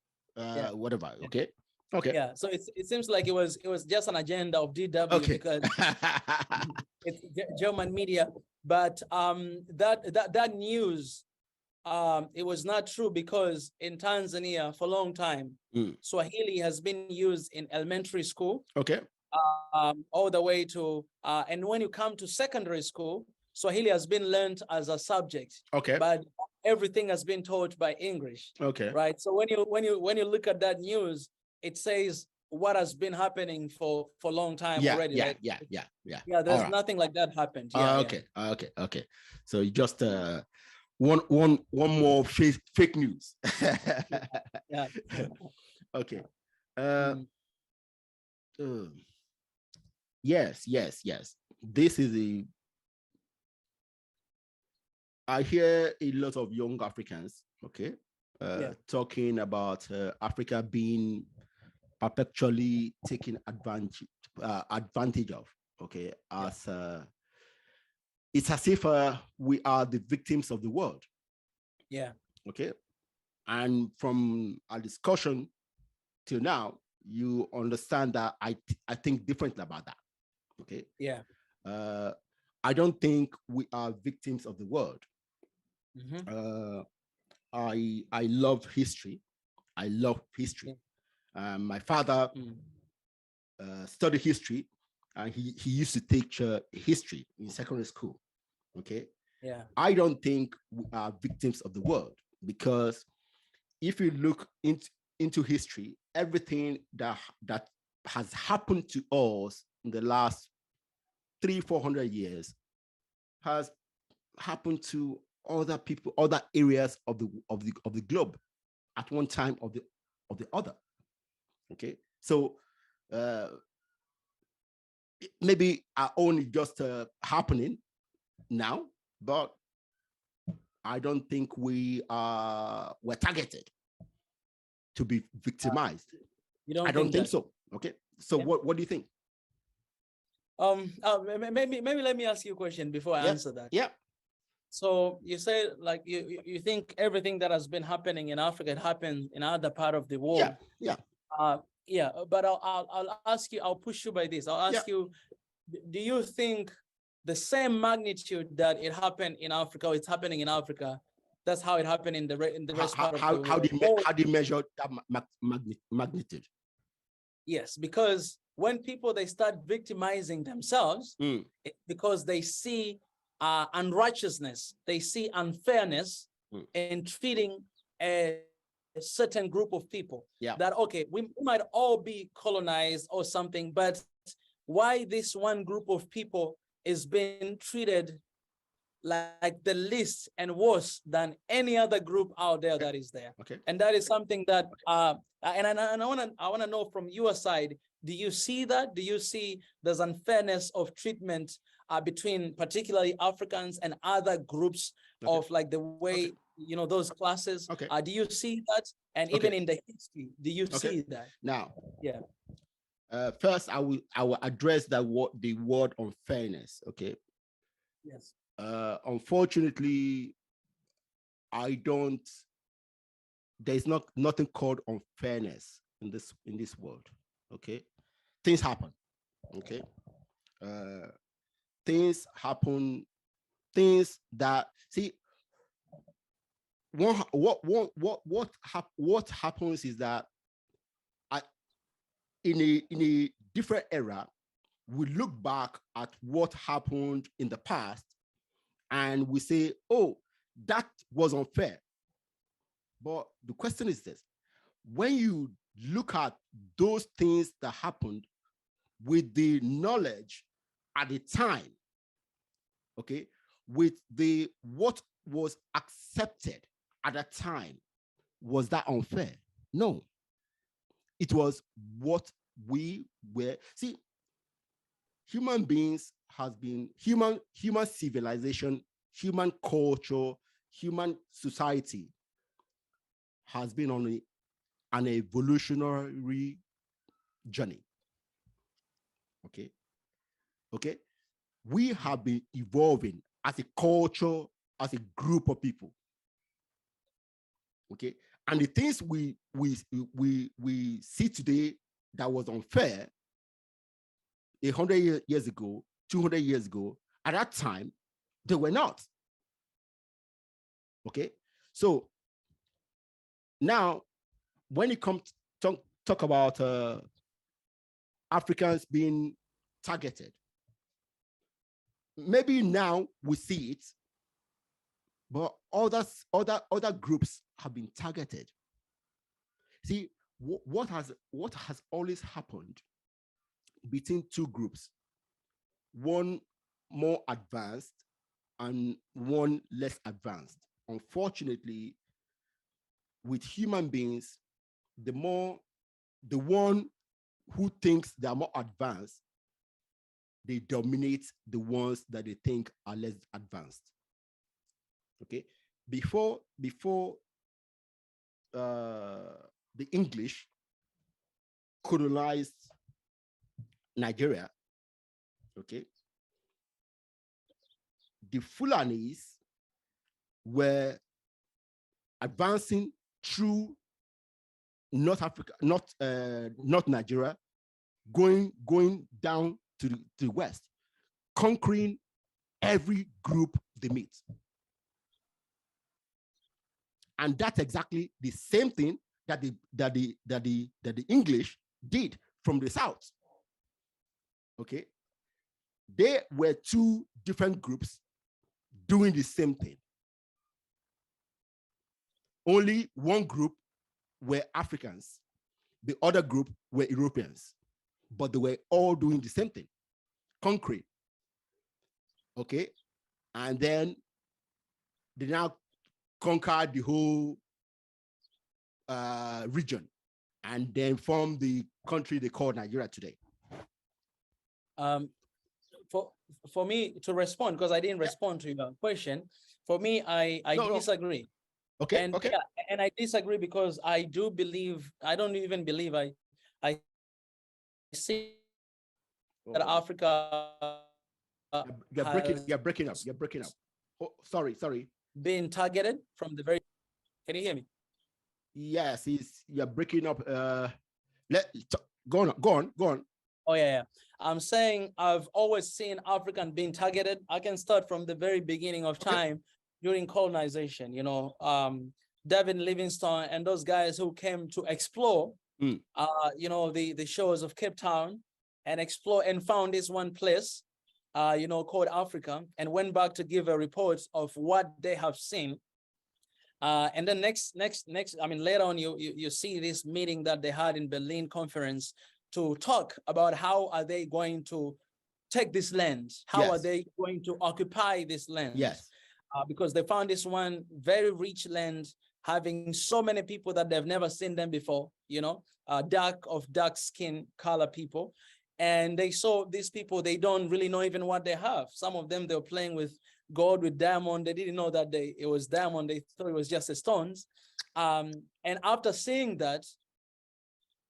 whatever. Okay. Yeah. So it seems like it was just an agenda of DW because it's German media. But that news, it was not true, because in Tanzania for a long time, Swahili has been used in elementary school. All the way to and when you come to secondary school, Swahili has been learned as a subject, Okay. but everything has been taught by English. Okay. Right. So when you look at that news, it says what has been happening for a long time already. Yeah. Like, Yeah. yeah, there's All right. nothing like that happened. Yeah. Okay. So you just one more fake news. Yeah. Okay. Mm. Yes. This is I hear a lot of young Africans, okay, talking about Africa being perpetually taken advantage of, okay, as it's as if we are the victims of the world. Yeah. Okay. And from our discussion till now, you understand that I think differently about that. Okay. Yeah. I don't think we are victims of the world. Mm-hmm. I love history. I love history. My father studied history, and he used to teach history in secondary school. Okay. Yeah. I don't think we are victims of the world, because if you look into history, everything that has happened to us in the last 300-400 years has happened to other people, other areas of the globe at one time of the other. Okay, so maybe are only just happening now, but I don't think we're targeted to be victimized. You don't I don't think that? so. Okay, so what do you think? Maybe let me ask you a question before I answer that. Yeah. So you say, like, you think everything that has been happening in Africa, it happened in other part of the world. Yeah. But I'll ask you, I'll push you by this. I'll ask you, do you think the same magnitude that it happened in Africa, or it's happening in Africa, that's how it happened in the rest part of the world? How do you measure that magnitude? Yes, because when people, they start victimizing themselves, because they see unrighteousness, they see unfairness in treating a certain group of people. That, okay, we might all be colonized or something, but why this one group of people is being treated like the least and worse than any other group out there that is there. Okay. And that is something that and I want to know from your side, do you see that? Do you see there's unfairness of treatment between particularly Africans and other groups of, like, the way those classes? Do you see that? And even in the history, do you see that? Now, yeah. First, I will address the word unfairness. Okay. Yes. Unfortunately, there's nothing called unfairness in this world. Okay. Things happen. Okay. Things happen. Things that, see, what happens is that in a different era, we look back at what happened in the past and we say, oh, that was unfair. But the question is this: when you look at those things that happened with the knowledge at the time, okay, with what was accepted at that time, was that unfair? No. It was what we were. See, human beings has been human civilization, human culture, human society has been on an evolutionary journey. Okay. We have been evolving as a culture, as a group of people. Okay. And the things we see today that was unfair 100 years ago, 200 years ago, at that time, they were not. Okay. So now, when it comes to talk about Africans being targeted, maybe now we see it, but other groups have been targeted. See, what has always happened between two groups, one more advanced and one less advanced. Unfortunately, with human beings, the one who thinks they are more advanced, they dominate the ones that they think are less advanced. Okay, before the English colonized Nigeria, okay, the Fulanis were advancing through North Africa, not Nigeria, going down to the west, conquering every group they meet. And that's exactly the same thing that the English did from the south. Okay, they were two different groups doing the same thing. Only one group were Africans, the other group were Europeans, but they were all doing the same thing, conquering. Okay, and then they now conquered the whole region, and then formed the country they call Nigeria today. For me to respond, because I didn't respond to your question, for me, I disagree. No. Okay. And okay. Yeah, and I disagree because I do believe, I don't even believe, I see that Africa you're breaking up. Oh, sorry. Being targeted from the very. Can you hear me? Yes, you're breaking up. Go on. Oh yeah. I'm saying I've always seen African being targeted. I can start from the very beginning of time during colonization. David Livingstone and those guys who came to explore, the shores of Cape Town and explore and found this one place, called Africa, and went back to give a report of what they have seen. And then next, later on, you see this meeting that they had in Berlin conference to talk about how are they going to take this land? How are they going to occupy this land? Yes. Because they found this one very rich land, having so many people that they've never seen them before, dark skin color people. And they saw these people, they don't really know even what they have. Some of them, they were playing with gold, with diamond. They didn't know that it was diamond. They thought it was just stones. And after seeing that,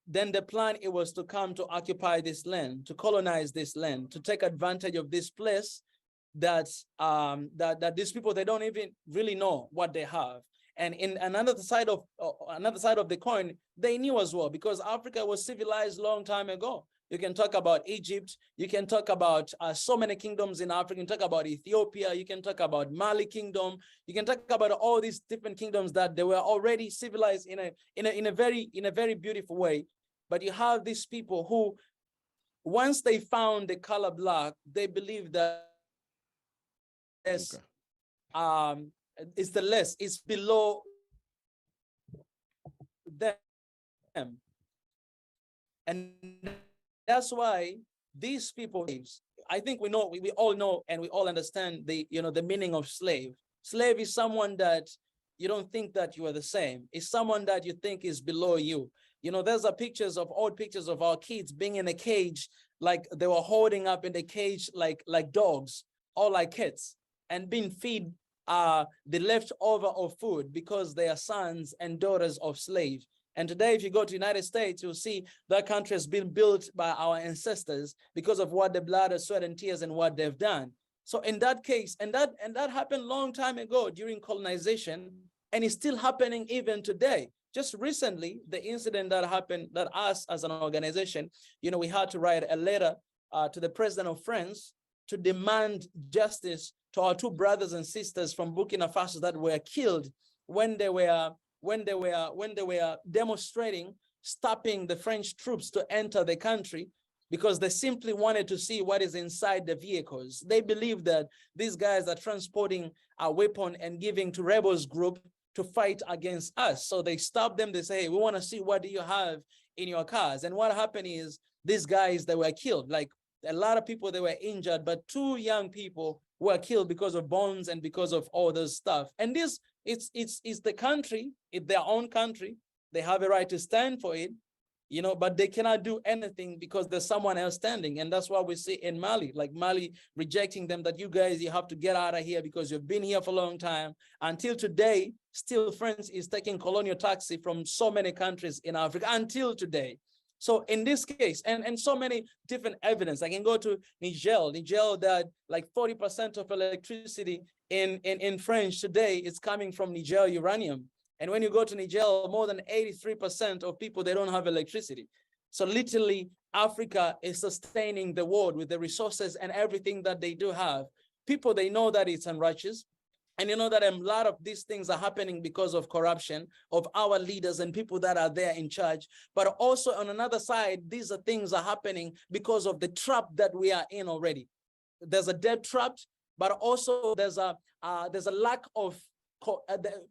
then the plan, it was to come to occupy this land, to colonize this land, to take advantage of this place that these people, they don't even really know what they have. And in another side of the coin, they knew as well, because Africa was civilized long time ago. You can talk about Egypt. You can talk about so many kingdoms in Africa. You can talk about Ethiopia. You can talk about Mali kingdom. You can talk about all these different kingdoms that they were already civilized in a very beautiful way. But you have these people who, once they found the color black, they believe that it's below them. And that's why these people, I think we all know, and we all understand the meaning of slave. Slave is someone that you don't think that you are the same. It's someone that you think is below you. There's old pictures of our kids being in a cage, like they were holding up in the cage like dogs or like kids, and being fed the leftover of food because they are sons and daughters of slaves. And today, if you go to the United States, you'll see that country has been built by our ancestors because of what the blood, sweat, and tears and what they've done. So in that case, and that happened long time ago during colonization, and it's still happening even today. Just recently, the incident that happened, that us as an organization, we had to write a letter to the president of France to demand justice to our two brothers and sisters from Burkina Faso that were killed when they were demonstrating, stopping the French troops to enter the country. because they simply wanted to see what is inside the vehicles. They believe that these guys are transporting a weapon and giving to rebels group to fight against us. So they stop them. They say, hey, we want to see what do you have in your cars. And what happened is these guys, they were killed. Like a lot of people, they were injured, but 2 young people were killed because of bombs and because of all this stuff. And this, it's the country, it's their own country. They have a right to stand for it, you know, but they cannot do anything because there's someone else standing. And that's what we see in Mali, like Mali rejecting them, that you guys, you have to get out of here because you've been here for a long time. Until today, still France is taking colonial taxi from so many countries in Africa until today. So in this case, and so many different evidence, I can go to Niger, that like 40% of electricity in French today is coming from Niger uranium. And when you go to Niger, more than 83% of people, they don't have electricity. So literally, Africa is sustaining the world with the resources and everything that they do have. People, they know that it's unrighteous. And you know that a lot of these things are happening because of corruption of our leaders and people that are there in charge. But also on another side, these are things are happening because of the trap that we are in already. There's a debt trap, but also there's a lack of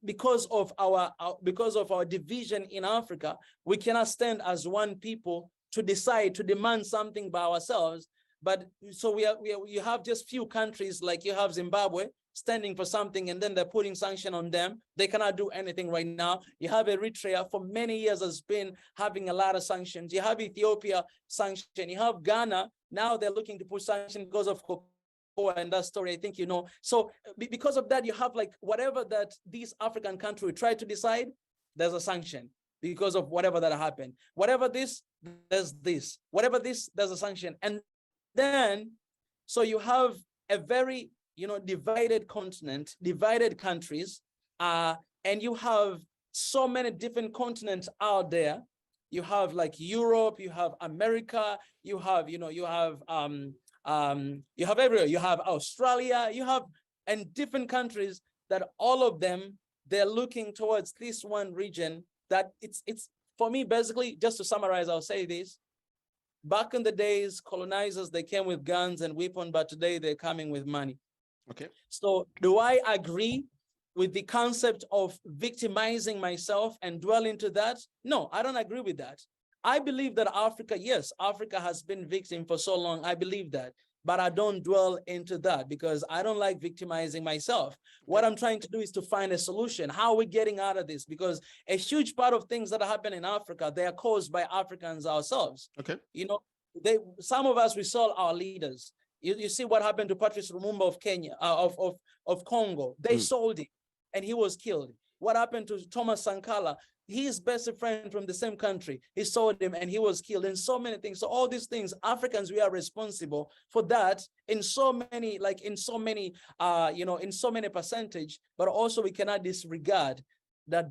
because of our division in Africa. We cannot stand as one people to decide to demand something by ourselves. But so you have just few countries, like you have Zimbabwe standing for something, and then they're putting sanction on them. They cannot do anything right now. You have Eritrea for many years has been having a lot of sanctions. You have Ethiopia sanction. You have Ghana. Now they're looking to put sanction because of and that story, I think you know. So because of that, you have like whatever that these African countries try to decide, there's a sanction because of whatever that happened. Whatever this, there's this. Whatever this, there's a sanction. And then, so you have a very, you know, divided continent, divided countries, and you have so many different continents out there. You have like Europe, you have America, you have, you know, you have everywhere. You have Australia, you have, and different countries that all of them, they're looking towards this one region that it's for me, basically, just to summarize, I'll say this. Back in the days, colonizers, they came with guns and weapons, but today they're coming with money. Okay. So do I agree with the concept of victimizing myself and dwell into that? No, I don't agree with that. I believe that Africa, yes, Africa has been victim for so long. I believe that, but I don't dwell into that because I don't like victimizing myself. What I'm trying to do is to find a solution. How are we getting out of this? Because a huge part of things that happen in Africa, they are caused by Africans ourselves. Okay. You know, some of us, we saw our leaders. You see what happened to Patrice Lumumba of Kenya, of Congo. They sold him and he was killed. What happened to Thomas Sankara? His best friend from the same country, he sold him and he was killed, and so many things. So all these things, Africans, we are responsible for that in so many, like in so many, in so many percentage, but also we cannot disregard that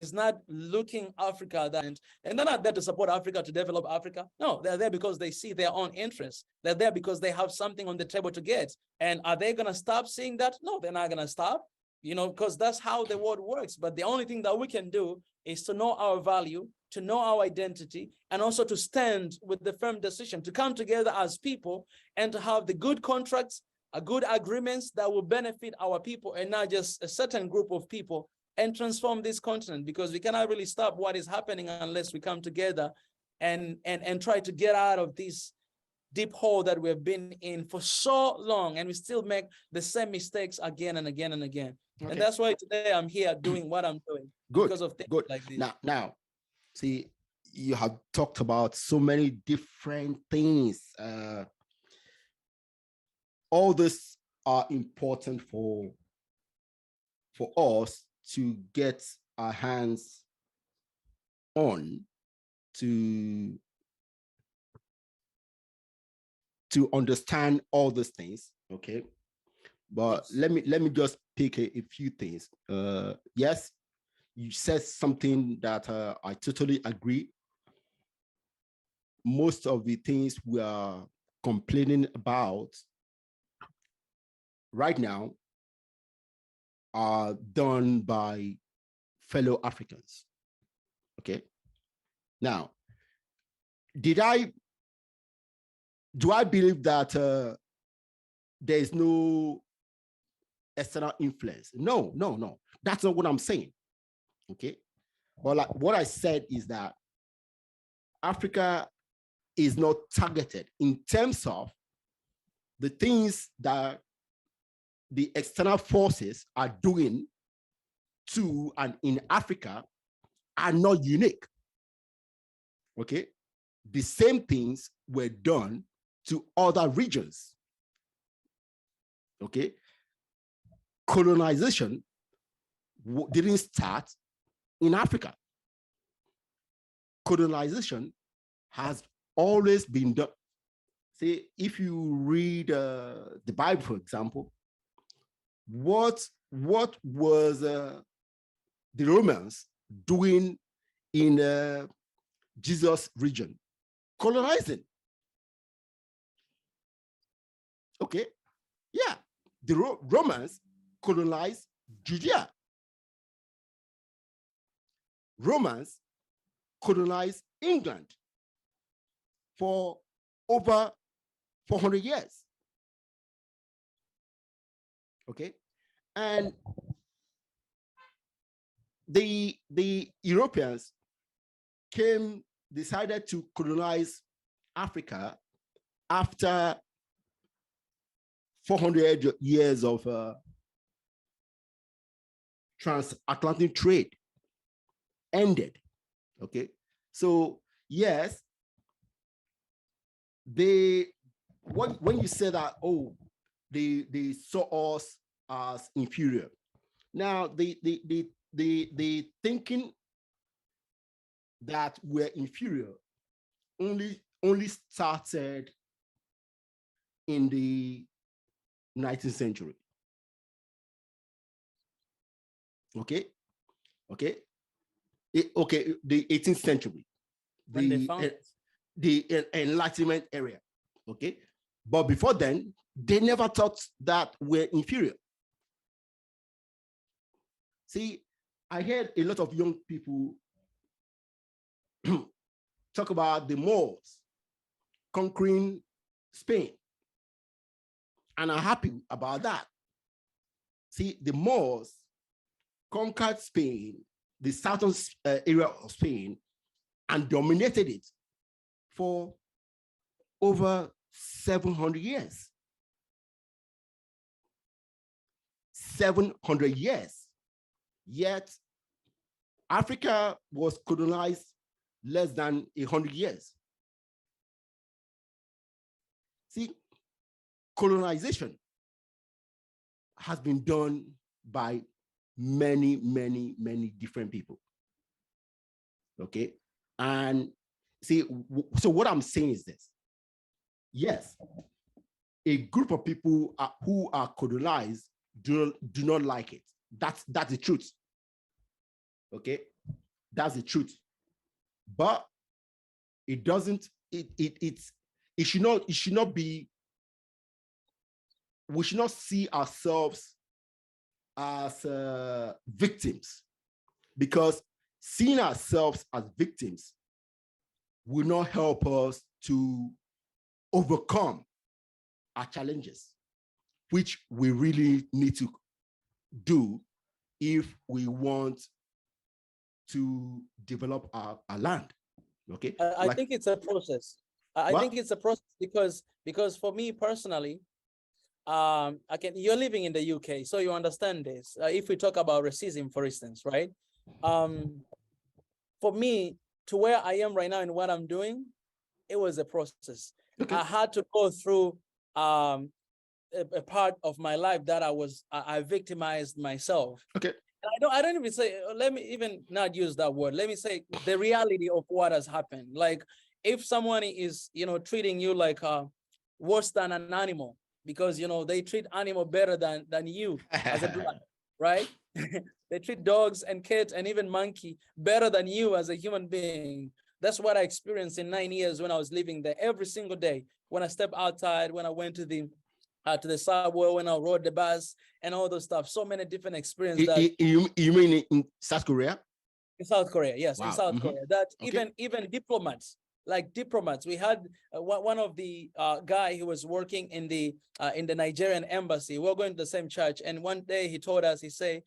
is not looking Africa that, and they're not there to support Africa, to develop Africa. No, they're there because they see their own interests. They're there because they have something on the table to get. And are they going to stop seeing that? No, they're not going to stop, you know, because that's how the world works. But the only thing that we can do is to know our value, to know our identity, and also to stand with the firm decision, to come together as people and to have the good contracts, good agreements that will benefit our people and not just a certain group of people, and transform this continent, because we cannot really stop what is happening unless we come together and try to get out of this deep hole that we've been in for so long, and we still make the same mistakes again and again and again. Okay. And that's why today I'm here doing what I'm doing. Good. Because of things like this. Now, see, you have talked about so many different things. All this are important for us to get our hands on, to understand all these things. Okay, but yes, let me just pick a few things. Yes, you said something that I totally agree. Most of the things we are complaining about right now are done by fellow Africans. Okay. Now, do I believe that there is no external influence? No. That's not what I'm saying. Okay. But like what I said is that Africa is not targeted in terms of the things that the external forces are doing to and in Africa are not unique. Okay. The same things were done to other regions. Okay. Colonization didn't start in Africa. Colonization has always been done. See, if you read the Bible, for example, what was the Romans doing in Jesus' region? Colonizing. Okay, yeah, the Romans colonized Judea. Romans colonized England for over 400 years. Okay, and the Europeans decided to colonize Africa after 400 years of transatlantic trade ended. Okay, so yes, when you say that, oh, they saw us as inferior. Now the thinking that we're inferior only started in the 19th century. Okay, the 18th century, the Enlightenment area. Okay, but before then, they never thought that we're inferior. See, I heard a lot of young people talk about the Moors conquering Spain, and I'm happy about that. See, the Moors conquered Spain, the southern area of Spain, and dominated it for over 700 years. 700 years. Yet Africa was colonized less than 100 years. See, colonization has been done by many different people. Okay, and see, so what I'm saying is this: yes, a group of people who are colonized do not like it. That's the truth. Okay, that's the truth. But it doesn't. It should not be. We should not see ourselves as victims, because seeing ourselves as victims will not help us to overcome our challenges, which we really need to do if we want to develop our land. Okay, I think it's a process. I think it's a process because for me personally, you're living in the UK, so you understand this. If we talk about racism, for instance, right? For me, to where I am right now and what I'm doing, it was a process. Okay. I had to go through a part of my life that I victimized myself. Okay. I don't even say, let me even not use that word. Let me say the reality of what has happened. Like if someone is, treating you like worse than an animal, because, they treat animal better than you as a black, right? They treat dogs and cats and even monkey better than you as a human being. That's what I experienced in 9 years when I was living there. Every single day, when I stepped outside, when I went to the subway, when I rode the bus and all those stuff. So many different experiences. You mean in South Korea? In South Korea, yes, wow. In South Korea. That even diplomats like diplomats. We had one of the guy who was working in the Nigerian embassy. We were going to the same church, and one day he told us, he say,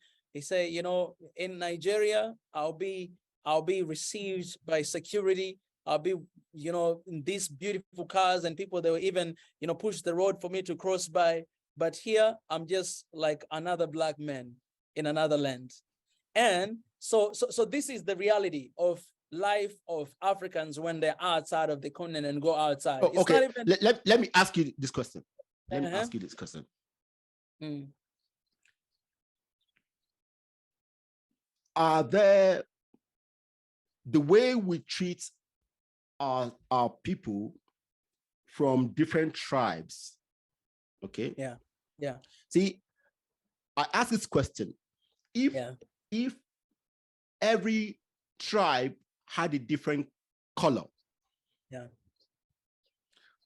you know, in Nigeria, I'll be received by security. I'll be, you know, in these beautiful cars, and people, they will even, you know, push the road for me to cross by. But here, I'm just like another black man in another land. And so this is the reality of life of Africans when they're outside of the continent and go outside. Oh, okay. Not even... let me ask you this question. Let me ask you this question. Are there, the way we treat our people from different tribes, okay? Yeah. See, I ask this question. If every tribe had a different color,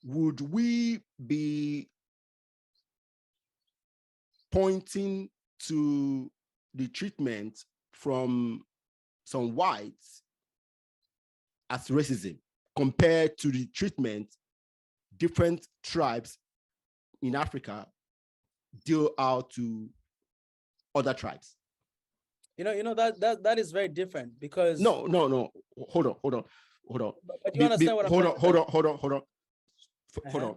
would we be pointing to the treatment from some whites as racism compared to the treatment different tribes in Africa deal out to other tribes? You know that is very different, because no. Hold on. But you understand what I'm saying? Hold on.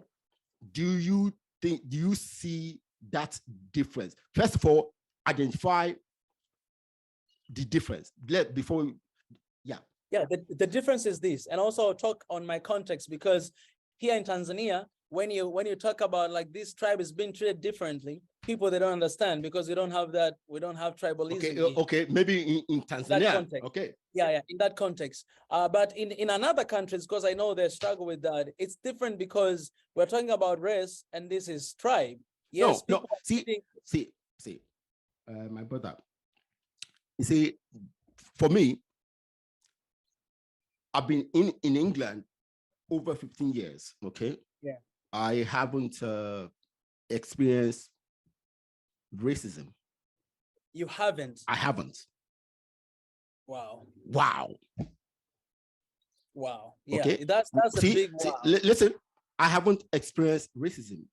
Do you see that difference? First of all, identify the difference. Before the difference is this, and also I'll talk on my context, because here in Tanzania, when you talk about like this tribe is being treated differently, people, they don't understand, because we don't have tribalism. Okay, maybe in Tanzania. In that context. But in other countries, because I know they struggle with that, it's different, because we're talking about race and this is tribe. Yes. No. See, my brother. You see, for me, I've been in England over 15 years. Okay. Yeah. I haven't experienced racism. You haven't? I haven't. Wow. Yeah. Okay. That's a big wow. Listen, I haven't experienced racism.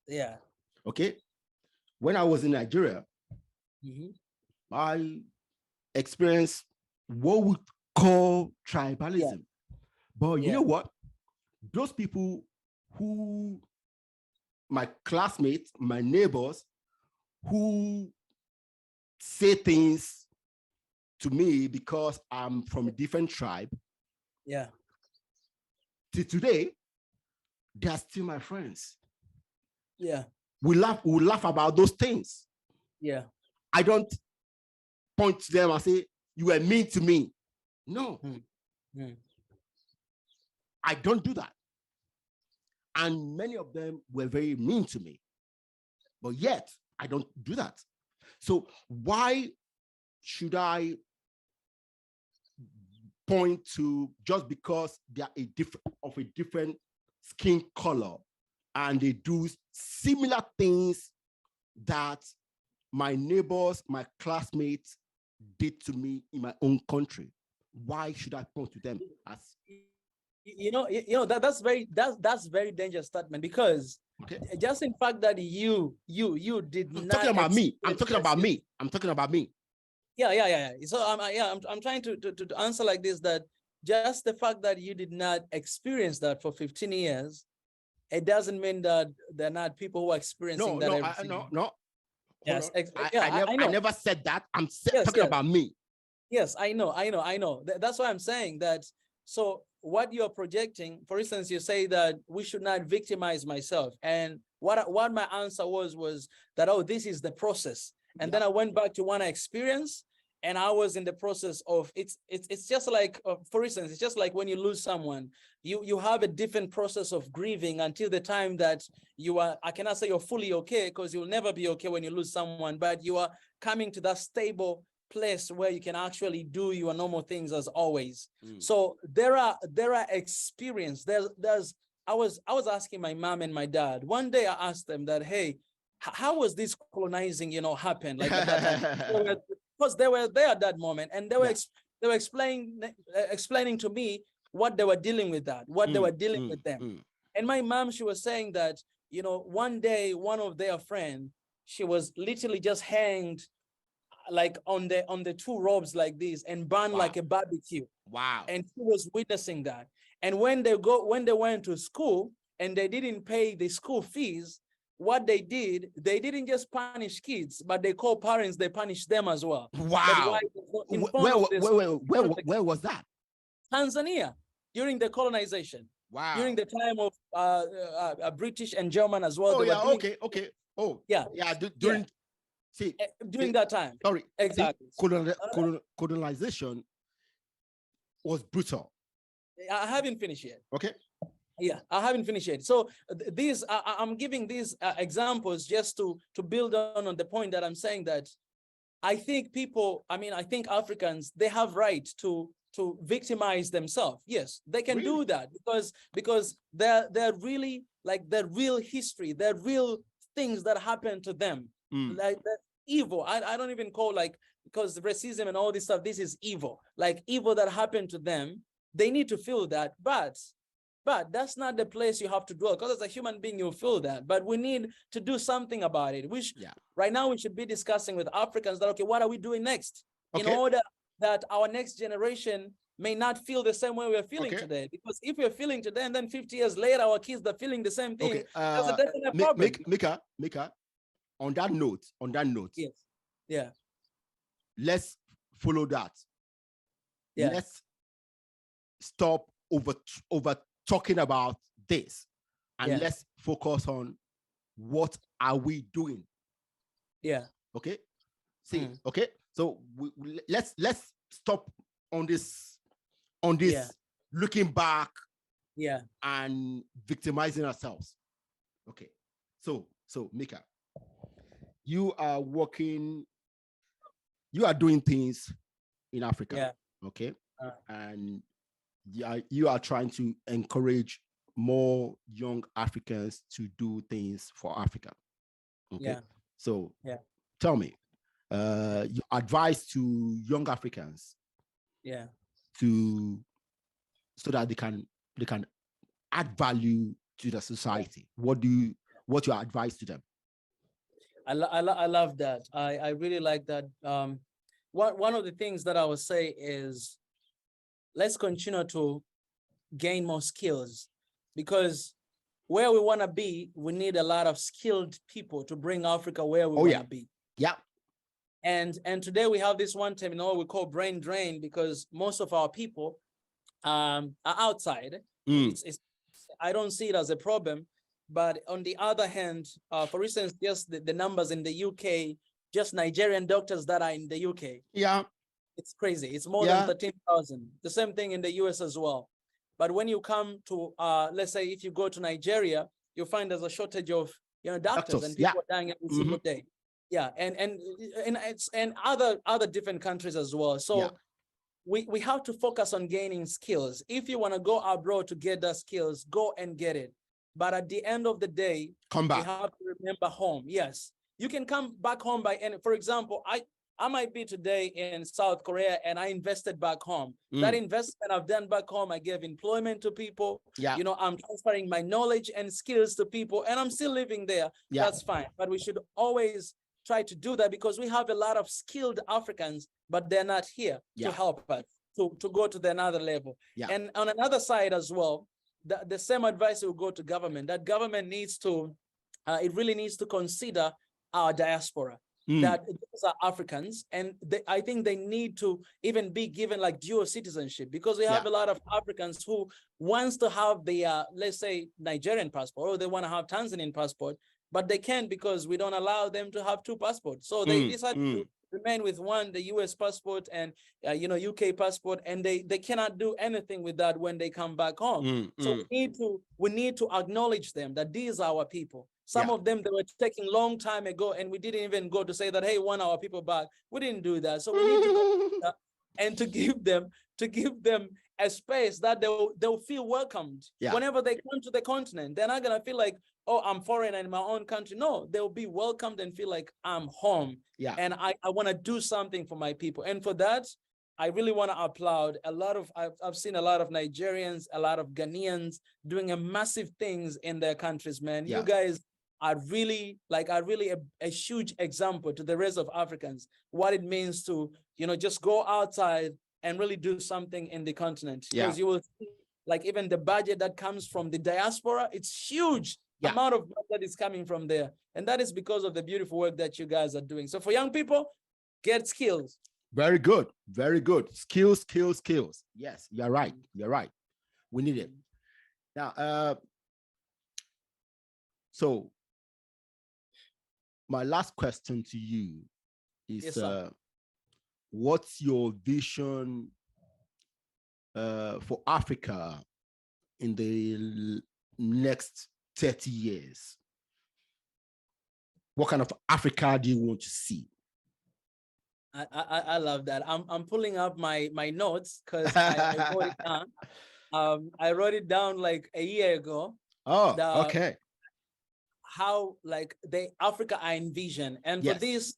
Yeah. Okay. When I was in Nigeria, I experienced what we call tribalism. But you know what? Those people who, my classmates, my neighbors, who say things to me because I'm from a different tribe. Yeah. To today, they're still my friends. Yeah. We laugh about those things. Yeah. I don't point to them and say, you were mean to me. No. I don't do that. And many of them were very mean to me. But yet, I don't do that. So why should I point to, just because they are a different skin color and they do similar things that my neighbors, my classmates did to me in my own country? Why should I point to them as? That's very dangerous statement, because just in fact that you did not. Talking about me. I'm talking about me. Yeah. So I'm trying to answer like this, that just the fact that you did not experience that for 15 years, it doesn't mean that they're not people who are experiencing that. No. Yes, I never said that. I'm talking about me. Yes, I know. That's why I'm saying that. So what you're projecting, for instance, you say that we should not victimize myself. And what my answer was that, this is the process. And then I went back to one experience, and I was in the process of, it's just like, for instance, it's just like when you lose someone, you have a different process of grieving until the time that you are, I cannot say you're fully okay, because you'll never be okay when you lose someone, but you are coming to that stable place where you can actually do your normal things as always. So there are experience. I was asking my mom and my dad. One day I asked them that, hey, how was this colonizing, happen? Like at that time? Because they were there at that moment, and they were explaining to me what they were dealing with them. And my mom, she was saying that, one day, one of their friends, she was literally just hanged like on the two ropes like this and burned like a barbecue. Wow. And she was witnessing that. And when they went to school and they didn't pay the school fees, what they didn't just punish kids, but they call parents, they punish them as well. Wow. Where was that? Tanzania, during the colonization. Wow. During the time of British and German as well. Oh, yeah, okay. Oh, yeah. Yeah, during that time. Sorry. Exactly. Colonization was brutal. I haven't finished yet. Okay. Yeah, I haven't finished yet. So these, I'm giving these examples just to build on the point that I'm saying that I think I think Africans, they have right to victimize themselves. Yes, they can do that because they're really like their real history, their real things that happen to them, like that evil. I don't even call because racism and all this stuff, this is evil, like evil that happened to them. They need to feel that, but that's not the place you have to dwell, because as a human being, you'll feel that. But we need to do something about it. Right now we should be discussing with Africans that, okay, what are we doing next? In order that our next generation may not feel the same way we're feeling today. Because if we're feeling today and then 50 years later, our kids are feeling the same thing, there's a definite problem. Mika, on that note, yes. Yeah. Let's follow that. Yeah. Let's stop over talking about this and let's focus on what are we doing. Yeah. Okay. Okay. So let's stop on this looking back and victimizing ourselves. Okay. So Mika, you are doing things in Africa. Yeah. Okay. And you are trying to encourage more young Africans to do things for Africa. Okay. Yeah. So tell me, your advice to young Africans. Yeah. So that they can add value to the society. What's your advice to them? I love that. I really like that. One of the things that I would say is, let's continue to gain more skills, because where we want to be, we need a lot of skilled people to bring Africa where we want to be. Yeah. And today we have this one term, we call brain drain, because most of our people are outside. I don't see it as a problem, but on the other hand, for instance, just the numbers in the UK, just Nigerian doctors that are in the UK. Yeah. It's crazy. It's more than 13,000. The same thing in the US as well. But when you come to, let's say, if you go to Nigeria, you'll find there's a shortage of doctors and people are dying every single day. Yeah, and other different countries as well. So we have to focus on gaining skills. If you want to go abroad to get the skills, go and get it. But at the end of the day, come back. You have to remember home. Yes, you can come back home for example, I might be today in South Korea and I invested back home. That investment I've done back home, I gave employment to people. Yeah. I'm transferring my knowledge and skills to people, and I'm still living there. Yeah. That's fine. But we should always try to do that, because we have a lot of skilled Africans, but they're not here to help us to go to the another level. Yeah. And on another side as well, the same advice will go to government. That government needs to, it really needs to consider our diaspora. That those are Africans, and I think they need to even be given like dual citizenship, because we have a lot of Africans who wants to have the let's say Nigerian passport, or they want to have Tanzanian passport, but they can't because we don't allow them to have two passports. So they decide to remain with one, the US passport and UK passport, and they cannot do anything with that when they come back home. So we need to acknowledge them, that these are our people. Some of them, they were taking long time ago, and we didn't even go to say that, hey, want our people back. We didn't do that. So we need to go and to give them a space that they'll feel welcomed. Whenever they come to the continent. They're not gonna feel like, oh, I'm foreign in my own country. No, they'll be welcomed and feel like I'm home. And I want to do something for my people. And for that, I really want to applaud a lot of, I've seen a lot of Nigerians, a lot of Ghanaians doing a massive things in their countries, man. Yeah. You guys are really a huge example to the rest of Africans, what it means to, just go outside and really do something in the continent. Because you will see, like, even the budget that comes from the diaspora, it's huge amount of money that is coming from there. And that is because of the beautiful work that you guys are doing. So for young people, get skills. Very good. Very good. Skills, skills, skills. Yes, you're right. You're right. We need it. Now, so my last question to you is, what's your vision for Africa in the next 30 years? What kind of Africa do you want to see? I love that. I'm pulling up my notes because I wrote it down. I wrote it down like a year ago. Oh, okay. How like the Africa I envision, and for this,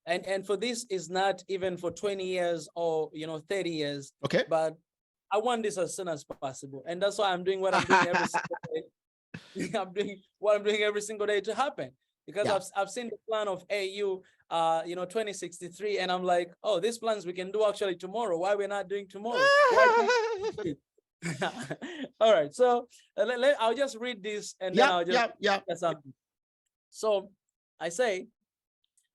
and for this is not even for 20 years or 30 years. Okay. But I want this as soon as possible, and that's why I'm doing what I'm doing every single day. I'm doing what I'm doing every single day to happen. Because I've seen the plan of AU, 2063, and I'm like, oh, these plans we can do actually tomorrow. Why we're not doing tomorrow? All right, so I'll just read this and then I'll just get something. So I say,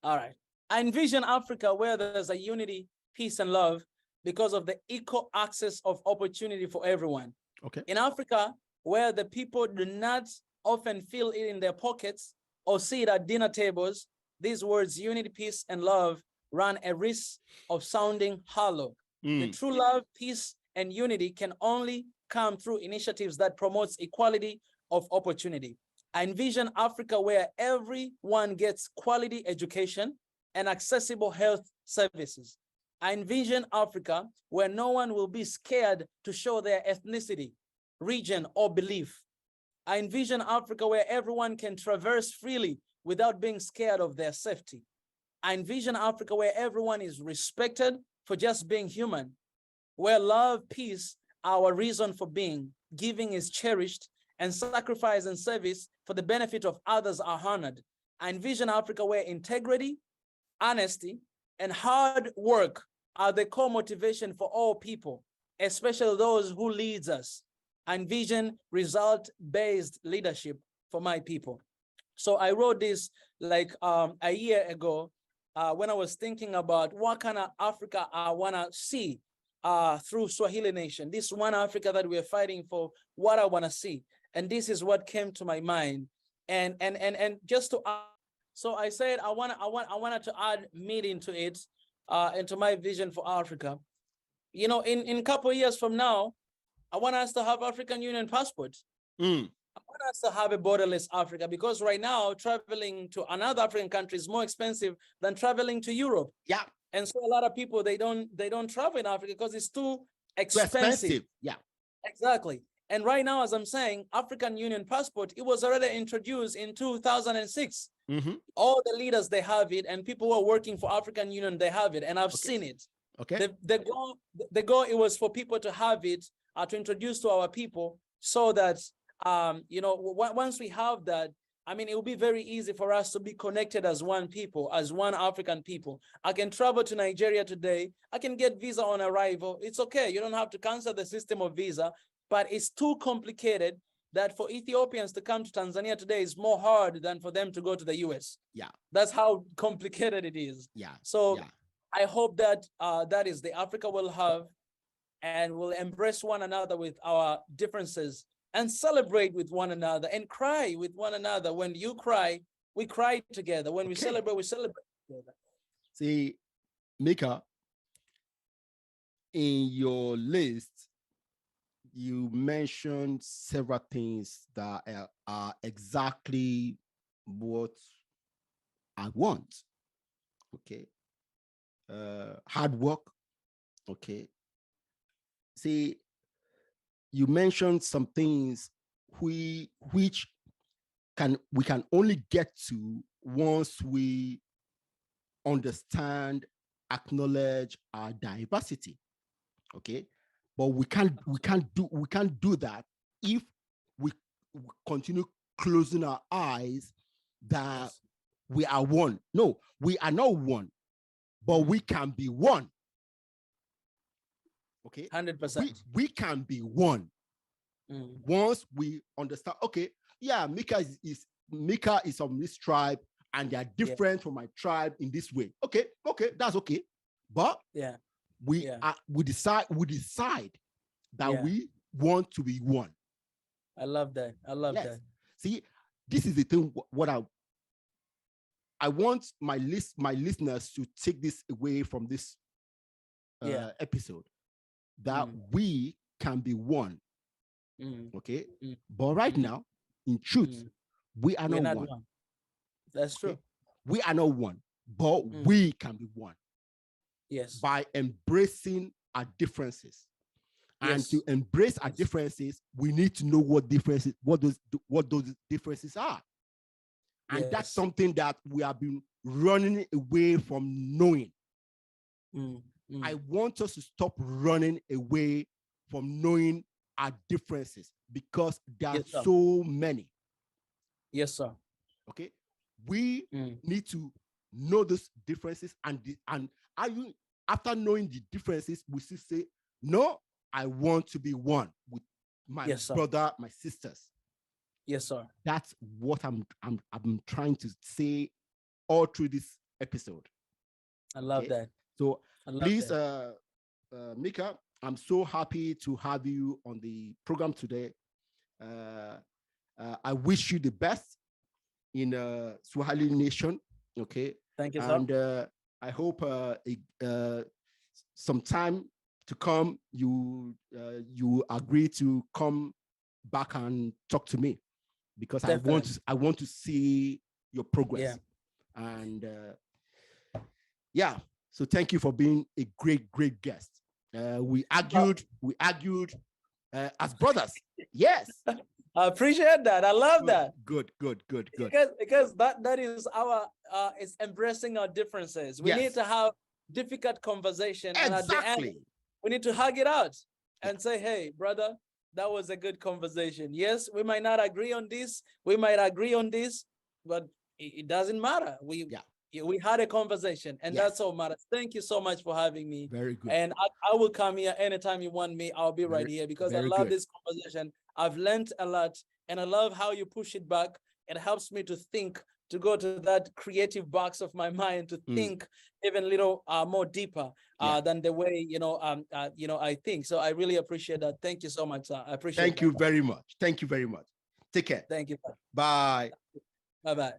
all right, I envision Africa where there's a unity, peace, and love because of the equal access of opportunity for everyone. Okay. In Africa, where the people do not often feel it in their pockets or see it at dinner tables, these words, unity, peace, and love, run a risk of sounding hollow. The true love, peace, and unity can only come through initiatives that promotes equality of opportunity. I envision Africa where everyone gets quality education and accessible health services. I envision Africa where no one will be scared to show their ethnicity, region, or belief. I envision Africa where everyone can traverse freely without being scared of their safety. I envision Africa where everyone is respected for just being human, where love, peace, our reason for being, giving is cherished, and sacrifice and service for the benefit of others are honored. I envision Africa where integrity, honesty, and hard work are the core motivation for all people, especially those who leads us. I envision result-based leadership for my people. So I wrote this like a year ago when I was thinking about what kind of Africa I want to see through Swahili Nation, this one Africa that we're fighting for, what I want to see. And this is what came to my mind. And just to add, so I said I wanted to add meat into it, into my vision for Africa. In a couple of years from now, I want us to have African Union passports. I want us to have a borderless Africa, because right now traveling to another African country is more expensive than traveling to Europe. Yeah. And so a lot of people, they don't travel in Africa because it's too expensive. Yeah. Exactly. And right now, as I'm saying, African Union passport, it was already introduced in 2006. All the leaders, they have it, and people who are working for African Union, they have it, and I've seen it. Okay. The goal, it was for people to have it, to introduce to our people, so that once we have that, I mean, it will be very easy for us to be connected as one people, as one African people. I can travel to Nigeria today. I can get visa on arrival. It's okay. You don't have to cancel the system of visa, but it's too complicated that for Ethiopians to come to Tanzania today is more hard than for them to go to the US. Yeah. That's how complicated it is. Yeah. So I hope that that is the Africa we'll have, and we'll embrace one another with our differences and celebrate with one another and cry with one another. When you cry, we cry together. When we celebrate together. See, Mika, in your list, you mentioned several things that are exactly what I want. Okay. Hard work. Okay. See, you mentioned some things which we can only get to once we understand acknowledge our diversity. Okay, but we can't do that if we continue closing our eyes that we are one. No, we are not one, but we can be one. Okay, 100%. We can be one once we understand. Okay, yeah, Mika is of this tribe, and they are different from my tribe in this way. Okay, that's okay. But we decide that we want to be one. I love that. I love that. See, this is the thing. What I want my listeners to take this away from this episode, that we can be one. Okay, but right now, in truth, we are not one. That's true. We are not one, but we can be one. Yes. By embracing our differences. And to embrace our differences, we need to know what those differences are. And that's something that we have been running away from knowing. I want us to stop running away from knowing our differences, because there are so many. Yes, sir. Okay, we need to know those differences, and after knowing the differences, we still say, no, I want to be one with my brother, my sisters. Yes, sir. That's what I'm trying to say all through this episode. I love that. So please, Mika, I'm so happy to have you on the program today. I wish you the best in Swahili Nation. Okay. Thank you, sir. And I hope some time to come, you agree to come back and talk to me, because I want to see your progress. And so thank you for being a great guest. We argued as brothers. Yes. I appreciate that. I love that. Good. Because that is our it's embracing our differences. We need to have difficult conversation, and at the end, we need to hug it out and say, hey, brother, that was a good conversation. Yes, we might not agree on this, we might agree on this, but it doesn't matter. We had a conversation, and that's all matters. Thank you so much for having me. Very good. And I will come here anytime you want me. I'll be right here, because I love this conversation. I've learned a lot, and I love how you push it back. It helps me to think, to go to that creative box of my mind, to think even a little more deeper than the way I think. So I really appreciate that. Thank you so much, sir. I appreciate it. Thank you very much. Thank you very much. Take care. Thank you, sir. Bye. Bye-bye.